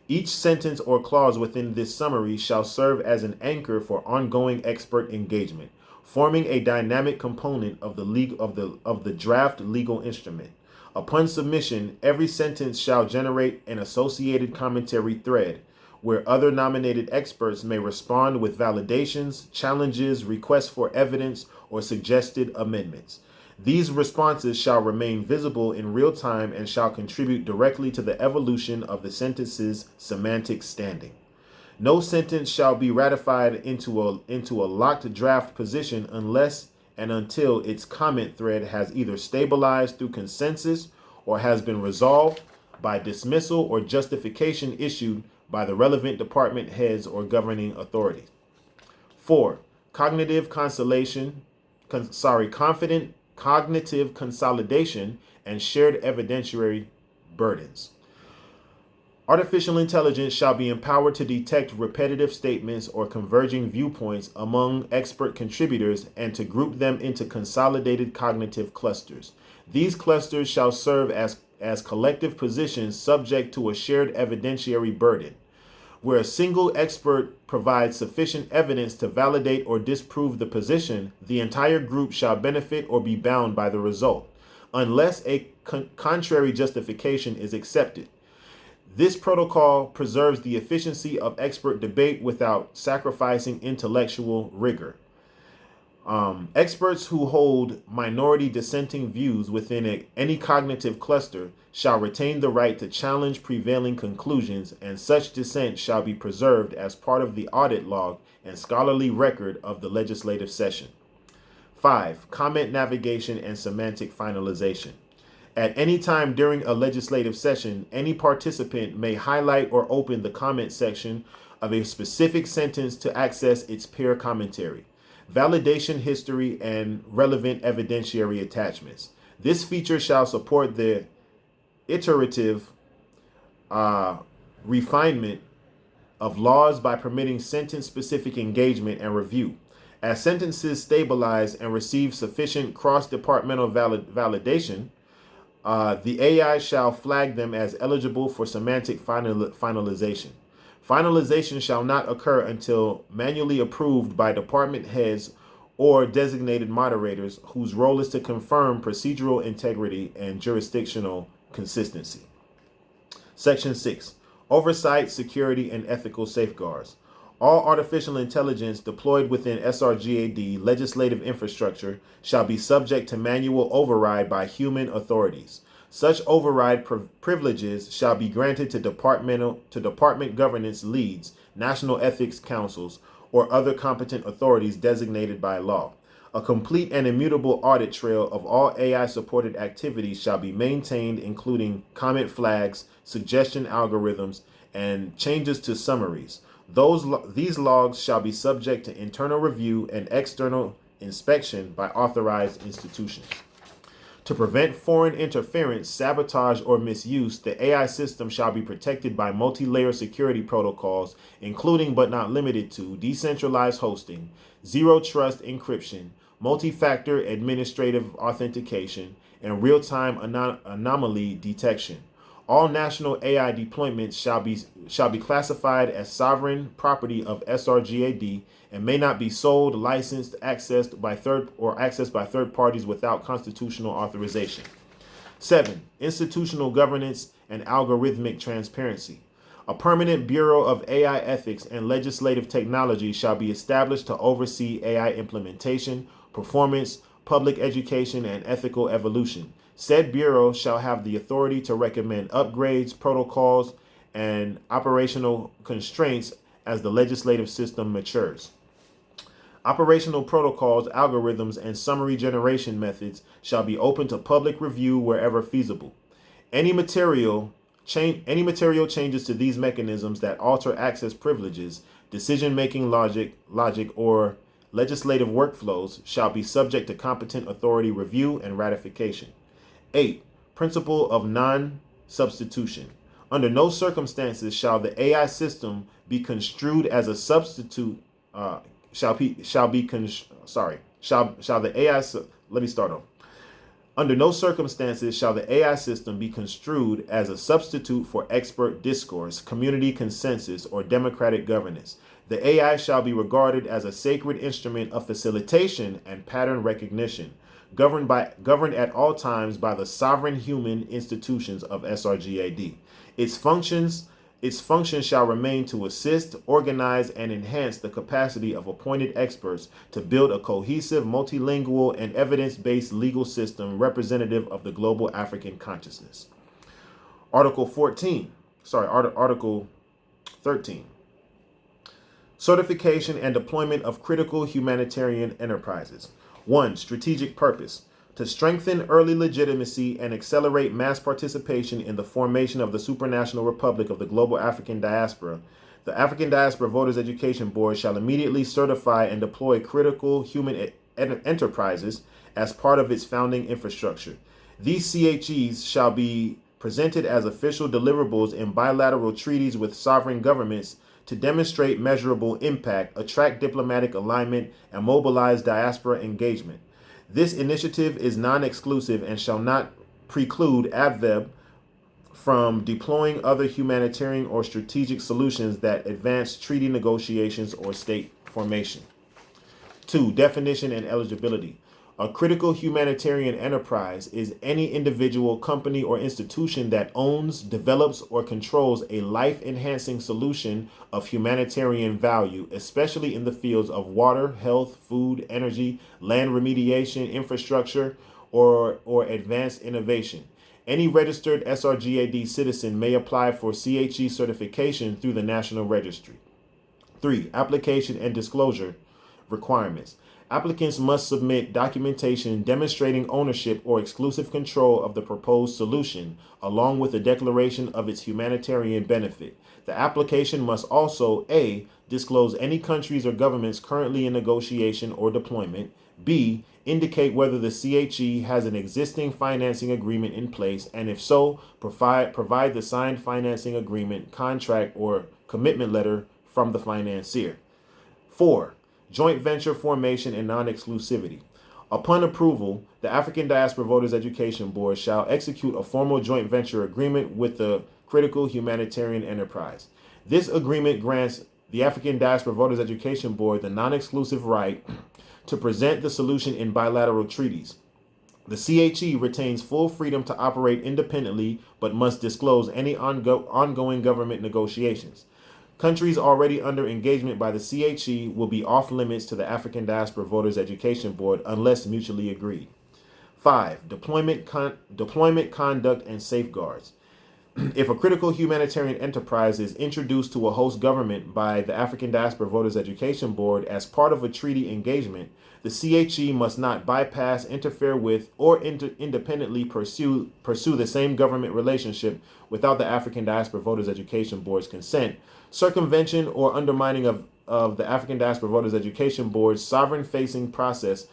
S1: Each sentence or clause within this summary shall serve as an anchor for ongoing expert engagement, forming a dynamic component of the draft legal instrument. Upon submission, every sentence shall generate an associated commentary thread, where other nominated experts may respond with validations, challenges, requests for evidence, or suggested amendments. These responses shall remain visible in real time and shall contribute directly to the evolution of the sentence's semantic standing. No sentence shall be ratified into a locked draft position unless and until its comment thread has either stabilized through consensus or has been resolved by dismissal or justification issued by the relevant department heads or governing authorities. 4. Cognitive consolidation and shared evidentiary burdens. Artificial intelligence shall be empowered to detect repetitive statements or converging viewpoints among expert contributors and to group them into consolidated cognitive clusters. These clusters shall serve as collective positions subject to a shared evidentiary burden. Where a single expert provides sufficient evidence to validate or disprove the position, the entire group shall benefit or be bound by the result, unless a contrary justification is accepted. This protocol preserves the efficiency of expert debate without sacrificing intellectual rigor. Experts who hold minority dissenting views within any cognitive cluster shall retain the right to challenge prevailing conclusions, and such dissent shall be preserved as part of the audit log and scholarly record of the legislative session. 5. Comment navigation and semantic finalization. At any time during a legislative session, any participant may highlight or open the comment section of a specific sentence to access its peer commentary, validation history, and relevant evidentiary attachments. This feature shall support the iterative refinement of laws by permitting sentence-specific engagement and review. As sentences stabilize and receive sufficient cross-departmental validation, the AI shall flag them as eligible for semantic finalization. Finalization shall not occur until manually approved by department heads or designated moderators whose role is to confirm procedural integrity and jurisdictional consistency. Section 6. Oversight, security, and ethical safeguards. All artificial intelligence deployed within SRGAD legislative infrastructure shall be subject to manual override by human authorities. Such override privileges shall be granted to department governance leads, national ethics councils, or other competent authorities designated by law. A complete and immutable audit trail of all AI-supported activities shall be maintained, including comment flags, suggestion algorithms, and changes to summaries. These logs shall be subject to internal review and external inspection by authorized institutions. To prevent foreign interference, sabotage, or misuse, the AI system shall be protected by multi-layer security protocols, including but not limited to decentralized hosting, zero-trust encryption, multi-factor administrative authentication, and real-time anomaly detection. All national AI deployments shall be classified as sovereign property of SRGAD and may not be sold, licensed, accessed by third parties without constitutional authorization. 7. Institutional governance and algorithmic transparency. A permanent Bureau of AI Ethics and Legislative Technology shall be established to oversee AI implementation, performance, public education, and ethical evolution. Said bureau shall have the authority to recommend upgrades, protocols, and operational constraints as the legislative system matures. Operational protocols, algorithms, and summary generation methods shall be open to public review wherever feasible. Any material changes to these mechanisms that alter access privileges, decision-making logic, or legislative workflows shall be subject to competent authority review and ratification. 8. Principle of non-substitution. Under no circumstances shall the AI system be construed as a substitute. Shall the AI. Let me start off. Under no circumstances shall the AI system be construed as a substitute for expert discourse, community consensus, or democratic governance. The AI shall be regarded as a sacred instrument of facilitation and pattern recognition, governed at all times by the sovereign human institutions of SRGAD. Its functions shall remain to assist, organize, and enhance the capacity of appointed experts to build a cohesive, multilingual, and evidence-based legal system representative of the global African consciousness. Article 13. Certification and deployment of critical humanitarian enterprises. 1. Strategic purpose. To strengthen early legitimacy and accelerate mass participation in the formation of the supranational republic of the global African diaspora, the African Diaspora Voters Education Board shall immediately certify and deploy critical human enterprises as part of its founding infrastructure. These CHEs shall be presented as official deliverables in bilateral treaties with sovereign governments to demonstrate measurable impact, attract diplomatic alignment, and mobilize diaspora engagement. This initiative is non-exclusive and shall not preclude ABVEB from deploying other humanitarian or strategic solutions that advance treaty negotiations or state formation. 2. Definition and eligibility. A critical humanitarian enterprise is any individual, company, or institution that owns, develops, or controls a life-enhancing solution of humanitarian value, especially in the fields of water, health, food, energy, land remediation, infrastructure, or advanced innovation. Any registered SRGAD citizen may apply for CHE certification through the National Registry. 3. Application and disclosure requirements. Applicants must submit documentation demonstrating ownership or exclusive control of the proposed solution, along with a declaration of its humanitarian benefit. The application must also A. disclose any countries or governments currently in negotiation or deployment, B. indicate whether the CHE has an existing financing agreement in place, and if so, provide the signed financing agreement, contract, or commitment letter from the financier. 4. Joint venture formation and non-exclusivity. Upon approval, the African Diaspora Voters Education Board shall execute a formal joint venture agreement with the critical humanitarian enterprise. This agreement grants the African Diaspora Voters Education Board the non-exclusive right to present the solution in bilateral treaties. The CHE retains full freedom to operate independently, but must disclose any ongoing government negotiations. Countries already under engagement by the CHE will be off limits to the African Diaspora Voters Education Board unless mutually agreed. 5. Deployment conduct and safeguards. If a critical humanitarian enterprise is introduced to a host government by the African Diaspora Voters Education Board as part of a treaty engagement, the CHE must not bypass, interfere with, or independently pursue the same government relationship without the African Diaspora Voters Education Board's consent. Circumvention or undermining of the African Diaspora Voters Education Board's sovereign-facing process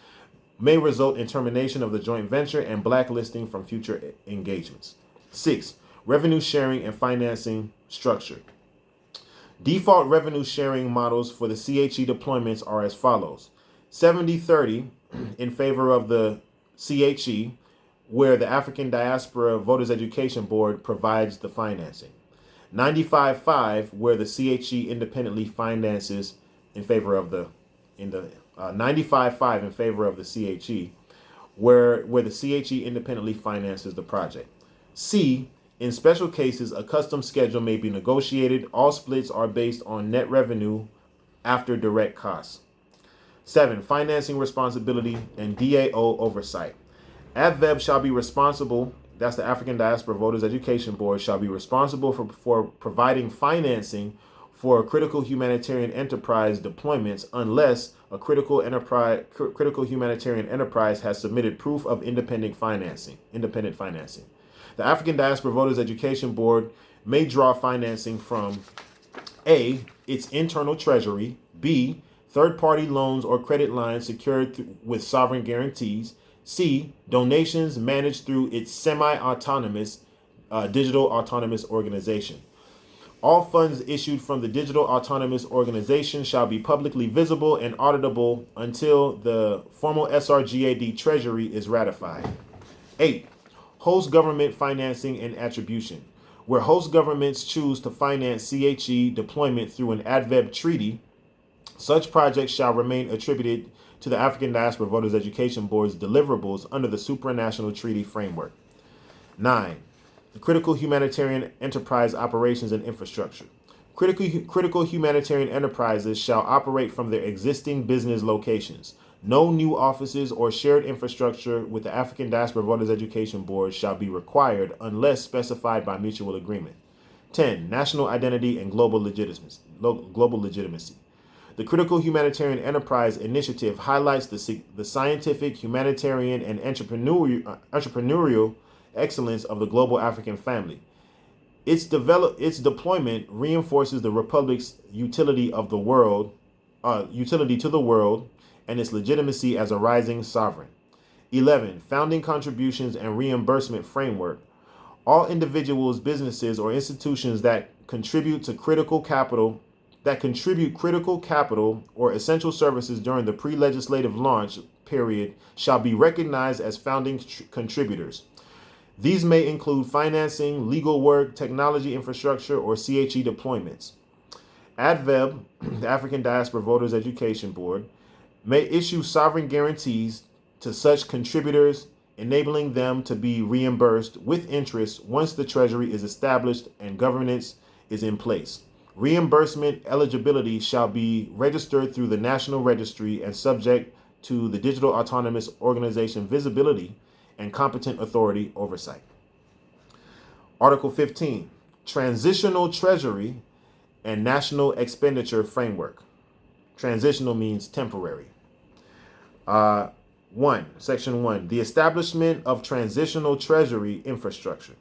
S1: may result in termination of the joint venture and blacklisting from future engagements. 6. Revenue sharing and financing structure. Default revenue sharing models for the CHE deployments are as follows. 70-30 in favor of the CHE, where the African Diaspora Voters Education Board provides the financing. 95-5, where the CHE independently finances in favor of the 95-5 in favor of the CHE, where the CHE independently finances the project. C, in special cases, a custom schedule may be negotiated. All splits are based on net revenue after direct costs. 7. Financing responsibility and DAO oversight. ADVEB shall be responsible, that's the African Diaspora Voters Education Board, shall be responsible for providing financing for critical humanitarian enterprise deployments unless a critical humanitarian enterprise has submitted proof of independent financing. The African Diaspora Voters Education Board may draw financing from A, its internal treasury, B, third-party loans or credit lines secured with sovereign guarantees, C, donations managed through its semi-autonomous digital autonomous organization. All funds issued from the digital autonomous organization shall be publicly visible and auditable until the formal SRGAD treasury is ratified. 8. Host government financing and attribution. Where host governments choose to finance CHE deployment through an ADVEB treaty, such projects shall remain attributed to the African Diaspora Voters Education Board's deliverables under the supranational treaty framework. 9. The critical humanitarian enterprise operations and infrastructure. Critical humanitarian enterprises shall operate from their existing business locations. No new offices or shared infrastructure with the African Diaspora Voters Education Board shall be required unless specified by mutual agreement. 10. National identity and global legitimacy. The Critical Humanitarian Enterprise Initiative highlights the scientific, humanitarian, and entrepreneurial excellence of the global African family. Its deployment reinforces the Republic's utility to the world, and its legitimacy as a rising sovereign. 11. Founding contributions and reimbursement framework. All individuals, businesses, or institutions that contribute critical capital or essential services during the pre-legislative launch period shall be recognized as founding contributors. These may include financing, legal work, technology infrastructure, or CHE deployments. ADVEB, the African Diaspora Voters Education Board, may issue sovereign guarantees to such contributors, enabling them to be reimbursed with interest once the treasury is established and governance is in place. Reimbursement eligibility shall be registered through the National Registry and subject to the Digital Autonomous Organization visibility and competent authority oversight. Article 15, Transitional Treasury and National Expenditure Framework. Transitional means temporary. Section 1, the establishment of transitional treasury infrastructure.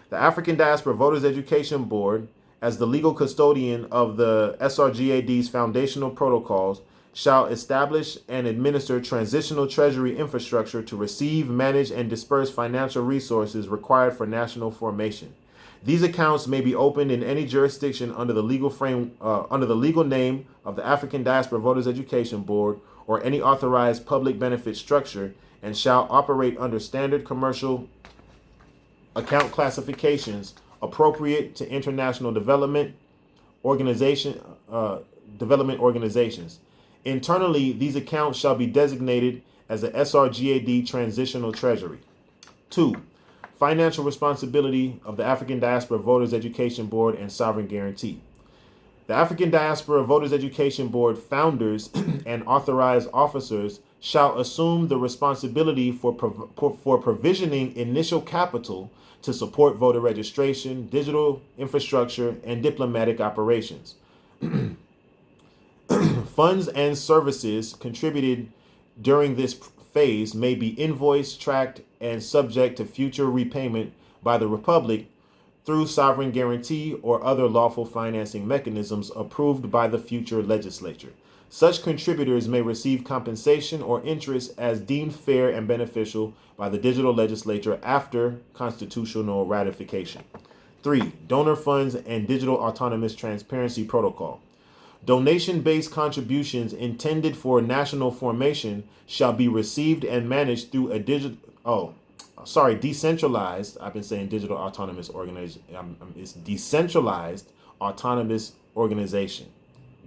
S1: The African Diaspora Voters Education Board, as the legal custodian of the SRGAD's foundational protocols, shall establish and administer transitional treasury infrastructure to receive, manage, and disperse financial resources required for national formation. These accounts may be opened in any jurisdiction under the legal name of the African Diaspora Voters Education Board or any authorized public benefit structure, and shall operate under standard commercial account classifications appropriate to international development organizations. Internally, these accounts shall be designated as the SRGAD Transitional Treasury. 2. Financial responsibility of the African Diaspora Voters Education Board and sovereign guarantee. The African Diaspora Voters Education Board founders and authorized officers shall assume the responsibility for provisioning initial capital to support voter registration, digital infrastructure, and diplomatic operations. Funds and services contributed during this phase may be invoiced, tracked, and subject to future repayment by the Republic through sovereign guarantee or other lawful financing mechanisms approved by the future legislature. Such contributors may receive compensation or interest as deemed fair and beneficial by the digital legislature after constitutional ratification. 3. Donor funds and digital autonomous transparency protocol. Donation-based contributions intended for national formation shall be received and managed through a decentralized, I've been saying digital autonomous organization, it's decentralized autonomous organization,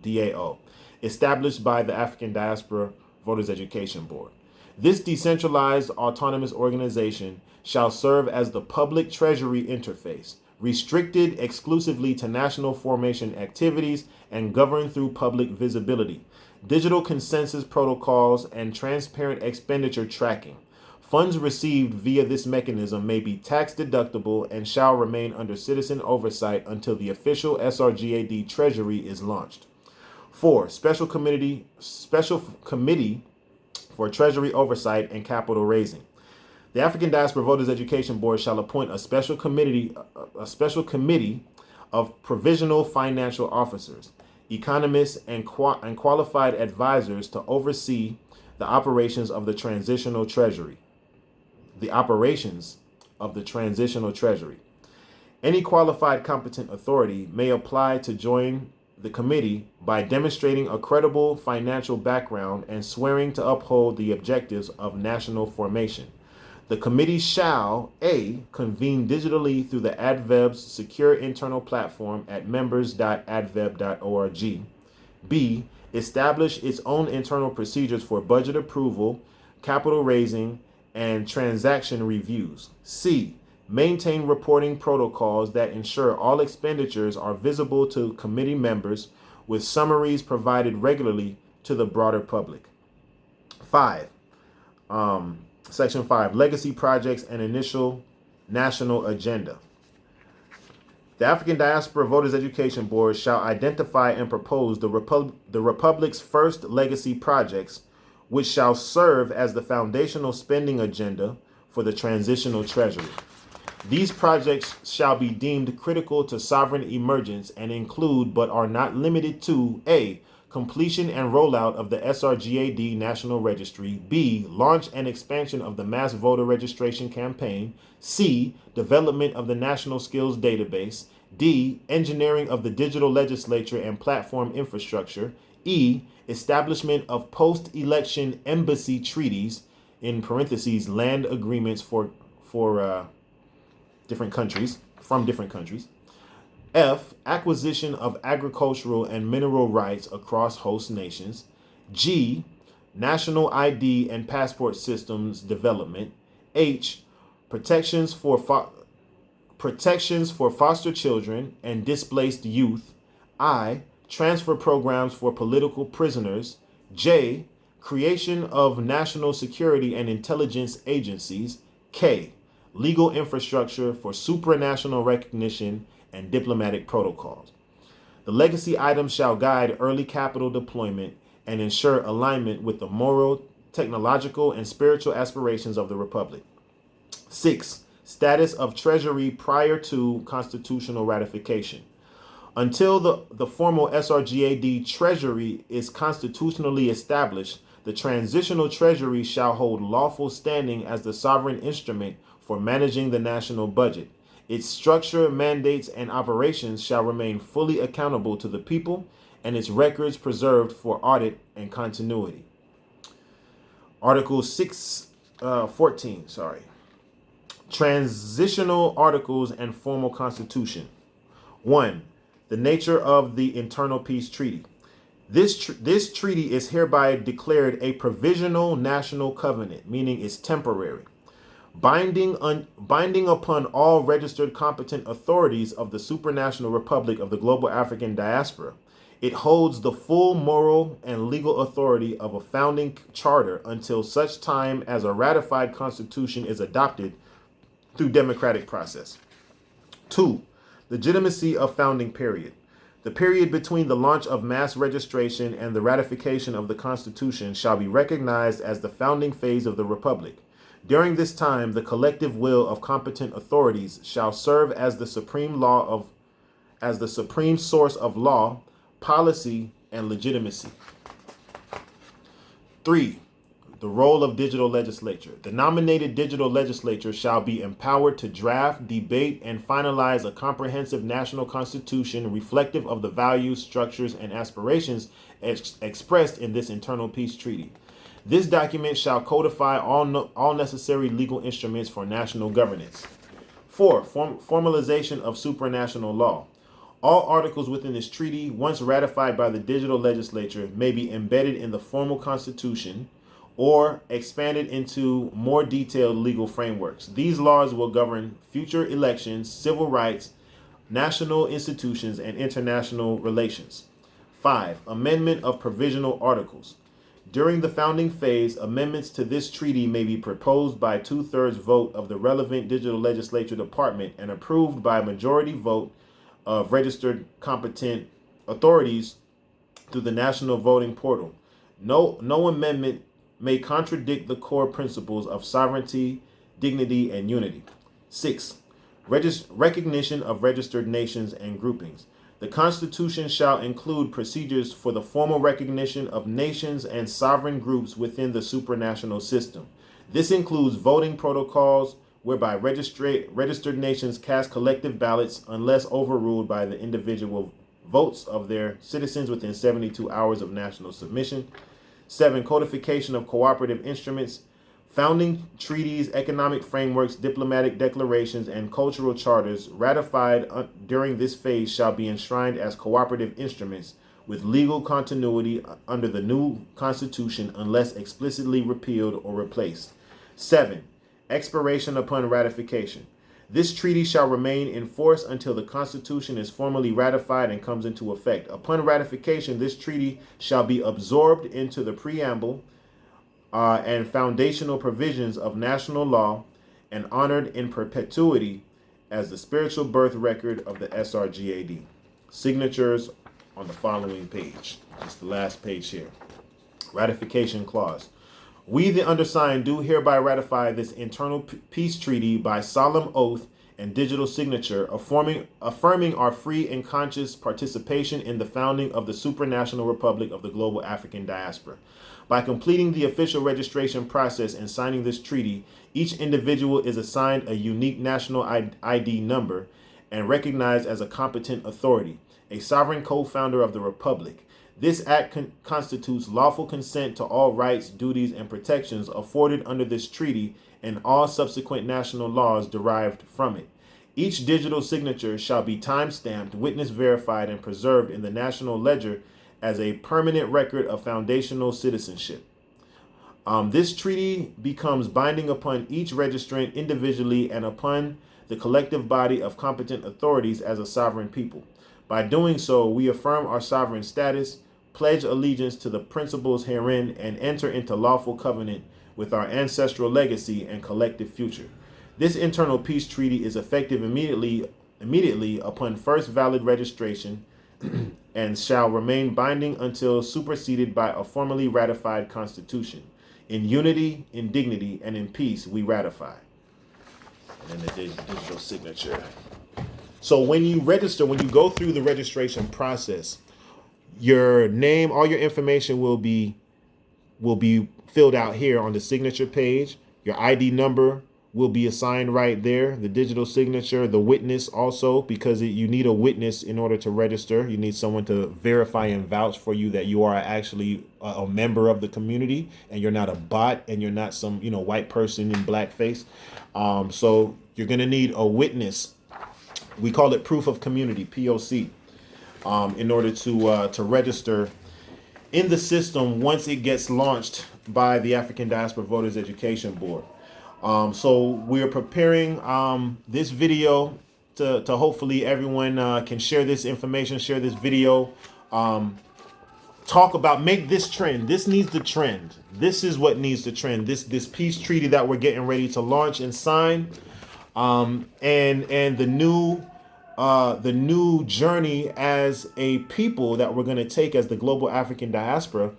S1: DAO, established by the African Diaspora Voters Education Board. This decentralized autonomous organization shall serve as the public treasury interface, restricted exclusively to national formation activities, and governed through public visibility, digital consensus protocols, and transparent expenditure tracking. Funds received via this mechanism may be tax deductible and shall remain under citizen oversight until the official SRGAD treasury is launched. 4. Special committee for treasury oversight and capital raising. The African Diaspora Voters Education Board shall appoint a special committee of provisional financial officers, economists, and qualified advisors to oversee the operations of the transitional treasury. Any qualified competent authority may apply to join the committee by demonstrating a credible financial background and swearing to uphold the objectives of national formation. The committee shall A. convene digitally through the AdVeb's secure internal platform at members.adveb.org. B. establish its own internal procedures for budget approval, capital raising, and transaction reviews. C. Maintain reporting protocols that ensure all expenditures are visible to committee members, with summaries provided regularly to the broader public. 5. Section 5. Legacy projects and initial national agenda. The African Diaspora Voters Education Board shall identify and propose the Republic's first legacy projects, which shall serve as the foundational spending agenda for the transitional treasury. These projects shall be deemed critical to sovereign emergence and include, but are not limited to, A. completion and rollout of the SRGAD National Registry, B. launch and expansion of the mass voter registration campaign, C. development of the National Skills Database, D. engineering of the digital legislature and platform infrastructure, E. establishment of post-election embassy treaties, in parentheses, land agreements for different countries, from different countries. F. Acquisition of agricultural and mineral rights across host nations. G. National ID and passport systems development. H. Protections for foster children and displaced youth. I. Transfer programs for political prisoners. J. Creation of national security and intelligence agencies. K. Legal infrastructure for supranational recognition and diplomatic protocols. The legacy items shall guide early capital deployment and ensure alignment with the moral, technological, and spiritual aspirations of the Republic. 6. Status of Treasury prior to constitutional ratification. Until the formal SRGAD Treasury is constitutionally established, the transitional Treasury shall hold lawful standing as the sovereign instrument for managing the national budget. Its structure, mandates, and operations shall remain fully accountable to the people, and its records preserved for audit and continuity. Article 14. Transitional Articles and Formal Constitution. 1. The nature of the Internal Peace Treaty. This treaty is hereby declared a provisional national covenant, meaning it's temporary, binding upon all registered competent authorities of the supranational republic of the global African diaspora. It holds the full moral and legal authority of a founding charter until such time as a ratified constitution is adopted through democratic process. 2. Legitimacy of founding period. The period between the launch of mass registration and the ratification of the Constitution shall be recognized as the founding phase of the Republic. During this time, the collective will of competent authorities shall serve as the supreme source of law, policy, and legitimacy. 3. The role of digital legislature. The nominated digital legislature shall be empowered to draft, debate, and finalize a comprehensive national constitution reflective of the values, structures, and aspirations expressed in this internal peace treaty. This document shall codify all necessary legal instruments for national governance. 4. Formalization of supranational law. All articles within this treaty, once ratified by the digital legislature, may be embedded in the formal constitution or expanded into more detailed legal frameworks. These laws will govern future elections, civil rights, national institutions, and international relations. 5. Amendment of provisional articles. During the founding phase, amendments to this treaty may be proposed by 2/3 vote of the relevant digital legislature department and approved by a majority vote of registered competent authorities through the national voting portal. No amendment may contradict the core principles of sovereignty, dignity, and unity. 6. Recognition of registered nations and groupings. The Constitution shall include procedures for the formal recognition of nations and sovereign groups within the supranational system. This includes voting protocols whereby registered nations cast collective ballots unless overruled by the individual votes of their citizens within 72 hours of national submission. 7. Codification of cooperative instruments. Founding treaties, economic frameworks, diplomatic declarations, and cultural charters ratified during this phase shall be enshrined as cooperative instruments with legal continuity under the new Constitution unless explicitly repealed or replaced. 7. Expiration upon ratification. This treaty shall remain in force until the Constitution is formally ratified and comes into effect. Upon ratification, this treaty shall be absorbed into the preamble and foundational provisions of national law and honored in perpetuity as the spiritual birth record of the SRGAD. Signatures on the following page. It's the last page here. Ratification clause. We, the undersigned, do hereby ratify this internal peace treaty by solemn oath and digital signature, affirming our free and conscious participation in the founding of the supranational republic of the global African diaspora. By completing the official registration process and signing this treaty, each individual is assigned a unique national ID number and recognized as a competent authority, a sovereign co-founder of the republic. This act constitutes lawful consent to all rights, duties, and protections afforded under this treaty and all subsequent national laws derived from it. Each digital signature shall be time-stamped, witness verified, and preserved in the National Ledger as a permanent record of foundational citizenship. This treaty becomes binding upon each registrant individually and upon the collective body of competent authorities as a sovereign people. By doing so, we affirm our sovereign status, pledge allegiance to the principles herein, and enter into lawful covenant with our ancestral legacy and collective future. This internal peace treaty is effective immediately upon first valid registration and shall remain binding until superseded by a formally ratified constitution. In unity, in dignity, and in peace, we ratify. And then the digital signature. So when you register, when you go through the registration process, your name, all your information will be filled out here on the signature page. Your ID number will be assigned right there. The digital signature, the witness also, because you need a witness in order to register. You need someone to verify and vouch for you that you are actually a member of the community and you're not a bot and you're not some, white person in blackface. So you're going to need a witness. We call it proof of community, POC, in order to register in the system once it gets launched by the African Diaspora Voters Education Board. So we're preparing this video to hopefully everyone can share this information, share this video, talk about, make this trend. This needs the trend. This is what needs the trend. This peace treaty that we're getting ready to launch and sign, and the new journey as a people that we're going to take as the global African diaspora,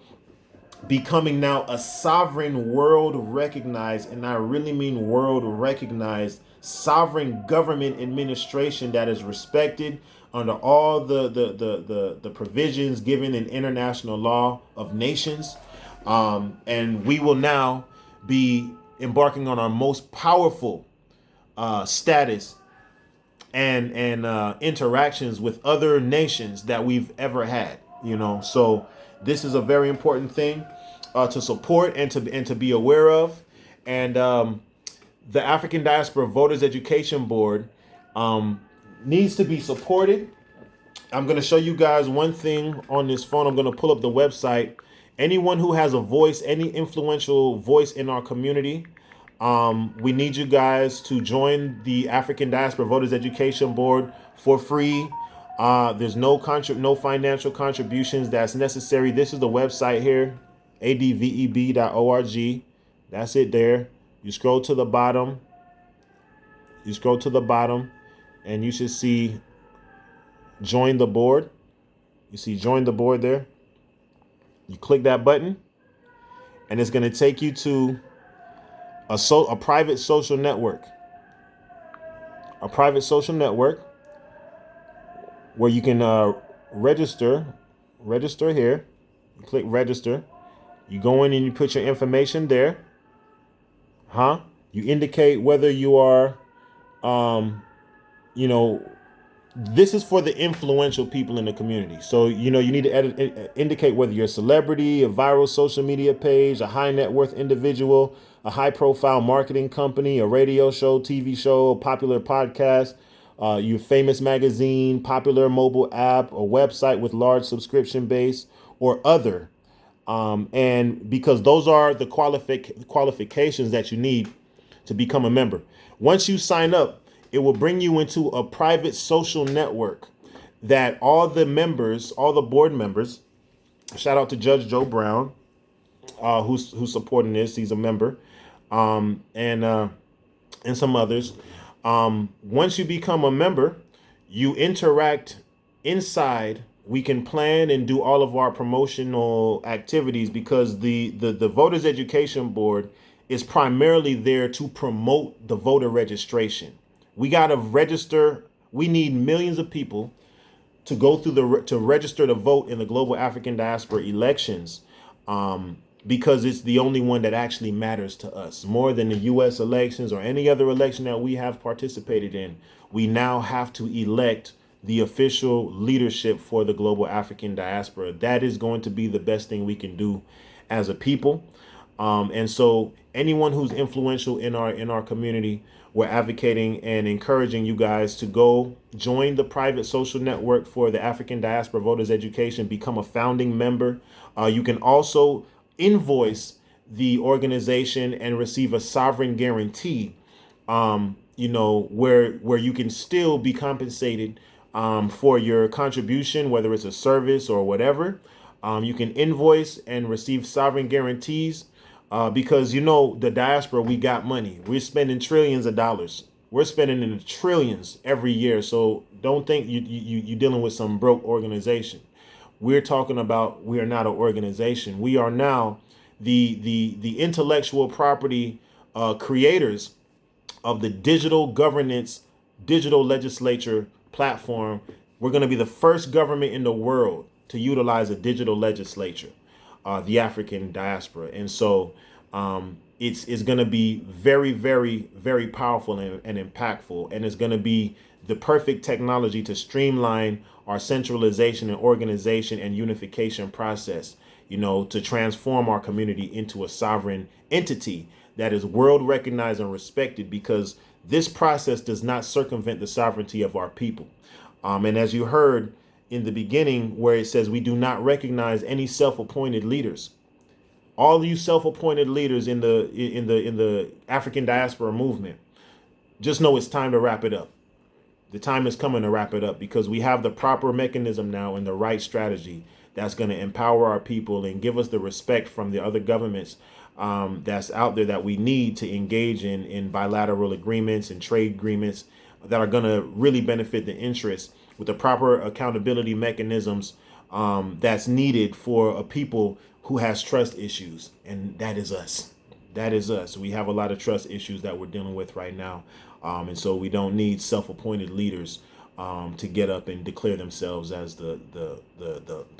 S1: becoming now a sovereign, world recognized, and I really mean world recognized, sovereign government administration that is respected under all the provisions given in international law of nations. And we will now be embarking on our most powerful status and interactions with other nations that we've ever had, so this is a very important thing to support and to be aware of. And the African Diaspora Voters Education Board needs to be supported. I'm going to show you guys one thing on this phone. I'm going to pull up the website. Anyone who has a voice, any influential voice in our community, We need you guys to join the African Diaspora Voters Education Board for free. There's no financial contributions that's necessary. This is the website here, adveb.org. That's it there. You scroll to the bottom. And you should see join the board. You see join the board there. You click that button, and it's going to take you to a private social network. A private social network where you can register here. You click register. You go in and you put your information there. You indicate whether you are, this is for the influential people in the community. So, you need to indicate whether you're a celebrity, a viral social media page, a high net worth individual, a high profile marketing company, a radio show, TV show, a popular podcast, your famous magazine, popular mobile app, a website with large subscription base, or other. And because those are the qualifications that you need to become a member. Once you sign up, it will bring you into a private social network that all the board members, shout out to Judge Joe Brown, who's supporting this. He's a member, and some others. Once you become a member, you interact inside. We can plan and do all of our promotional activities because the Voters Education Board is primarily there to promote the voter registration. We got to register. We need millions of people to go through to register to vote in the global African diaspora elections, because it's the only one that actually matters to us more than the U.S. elections or any other election that we have participated in. We now have to elect the official leadership for the global African diaspora. That is going to be the best thing we can do as a people. And so anyone who's influential in our community, we're advocating and encouraging you guys to go join the private social network for the African Diaspora Voters Education, become a founding member. You can also invoice the organization and receive a sovereign guarantee, where you can still be compensated for your contribution, whether it's a service or whatever. You can invoice and receive sovereign guarantees. Because the diaspora, we got money. We're spending trillions of dollars. We're spending in the trillions every year. So don't think you're dealing with some broke organization. We're talking about, we are not an organization. We are now the intellectual property creators of the digital governance, digital legislature platform. We're going to be the first government in the world to utilize a digital legislature. The African diaspora. And so it's going to be very, very, very powerful and impactful. And it's going to be the perfect technology to streamline our centralization and organization and unification process, to transform our community into a sovereign entity that is world recognized and respected, because this process does not circumvent the sovereignty of our people. And as you heard in the beginning, where it says we do not recognize any self-appointed leaders. All you self-appointed leaders in the African diaspora movement, just know it's time to wrap it up. The time is coming to wrap it up, because we have the proper mechanism now and the right strategy that's going to empower our people and give us the respect from the other governments that's out there that we need to engage in bilateral agreements and trade agreements that are going to really benefit the interests, with the proper accountability mechanisms that's needed for a people who has trust issues. And that is us. That is us. We have a lot of trust issues that we're dealing with right now. And so we don't need self-appointed leaders to get up and declare themselves as the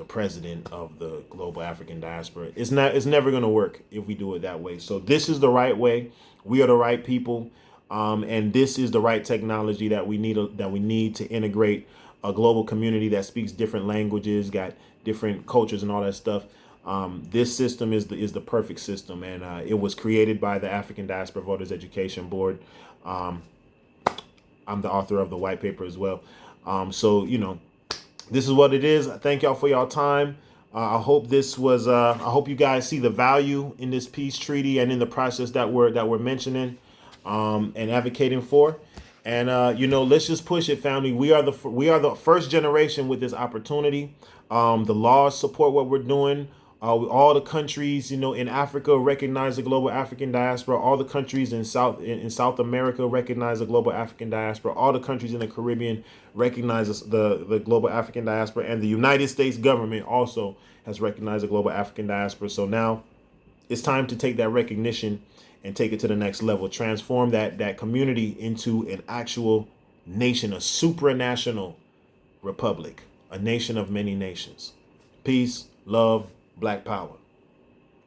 S1: president of the global African diaspora. It's never going to work if we do it that way. So this is the right way. We are the right people. And this is the right technology that we need to integrate a global community that speaks different languages, got different cultures and all that stuff. This system is the perfect system, and it was created by the African Diaspora Voters Education Board. I'm the author of the white paper as well. So this is what it is. Thank y'all for y'all time. I hope this was. I hope you guys see the value in this peace treaty and in the process that we're mentioning and advocating for. And let's just push it, family. We are the first generation with this opportunity. The laws support what we're doing. All the countries, in Africa recognize the global African diaspora. All the countries in South America recognize the global African diaspora. All the countries in the Caribbean recognize the global African diaspora, and the United States government also has recognized the global African diaspora. So now it's time to take that recognition and take it to the next level. Transform that community into an actual nation, a supranational republic, a nation of many nations. Peace, love, Black power.